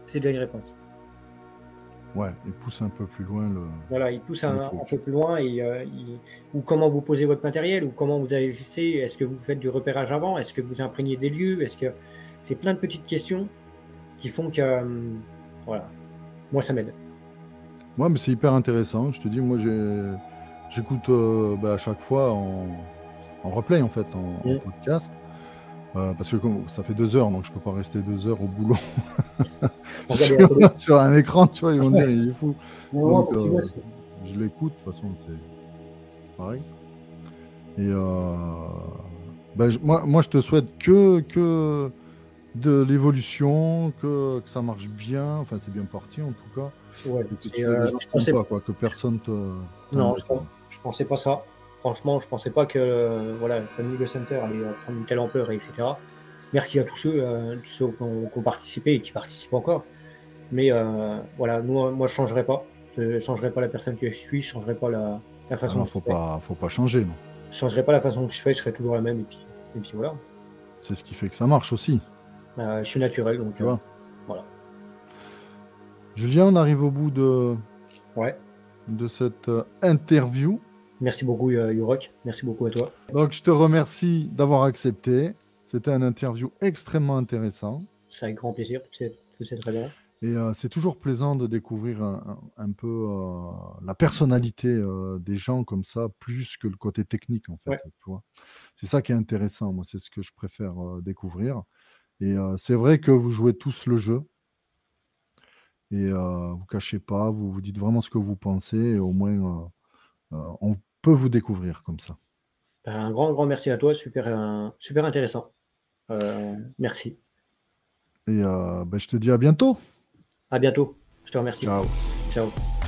c'est déjà une réponse. ouais, ils poussent un peu plus loin Voilà, ils poussent le un peu truc. plus loin et ou comment vous posez votre matériel, ou comment vous agissez. Est-ce que vous faites du repérage avant? Est-ce que vous imprégnez des lieux? Est-ce que c'est plein de petites questions qui font que, voilà, moi ça m'aide. Ouais, mais c'est hyper intéressant. Je te dis, moi, j'écoute à chaque fois en replay, en fait, en Mmh. podcast. Parce que ça fait 2 heures, donc je peux pas rester 2 heures au boulot Pour regarder la télé. sur un écran, tu vois, ils vont Ouais, dire, il est fou. non, Donc, faut que tu bosses. je l'écoute, de toute façon, c'est pareil. Et moi, je te souhaite que de l'évolution, que ça marche bien. Enfin, c'est bien parti, en tout cas. Ouais, Et que c'est, tu aies des gens je pensais sympas, quoi, que personne non, t'embête, quoi. je pensais pas ça. Franchement, je pensais pas que, voilà, comme Legal Center allait, prendre une telle ampleur et cetera. Merci à tous ceux qui ont participé et qui participent encore. Mais, voilà, moi je changerai pas. Je changerai pas la personne que je suis, je changerai pas la Ah façon non, que je fais. faut pas changer, non. Je changerai pas la façon que je fais, je serai toujours la même et puis voilà. C'est ce qui fait que ça marche aussi, Je suis naturel donc, tu vois. voilà. Julien, on arrive au bout Ouais. de cette interview. Merci beaucoup, Yurok. Merci beaucoup à toi. Donc, je te remercie d'avoir accepté. C'était un interview extrêmement intéressant. C'est avec grand plaisir, tu sais très bien. Et c'est toujours plaisant de découvrir un peu la personnalité des gens comme ça, plus que le côté technique, en fait. Ouais. Tu vois. C'est ça qui est intéressant. Moi, c'est ce que je préfère découvrir. Et c'est vrai que vous jouez tous le jeu. Et vous cachez pas, vous dites vraiment ce que vous pensez. Et au moins, on peut vous découvrir comme ça. Un grand, grand merci à toi, super, super intéressant. Merci. Et je te dis à bientôt. À bientôt. Je te remercie. Ciao. Ciao.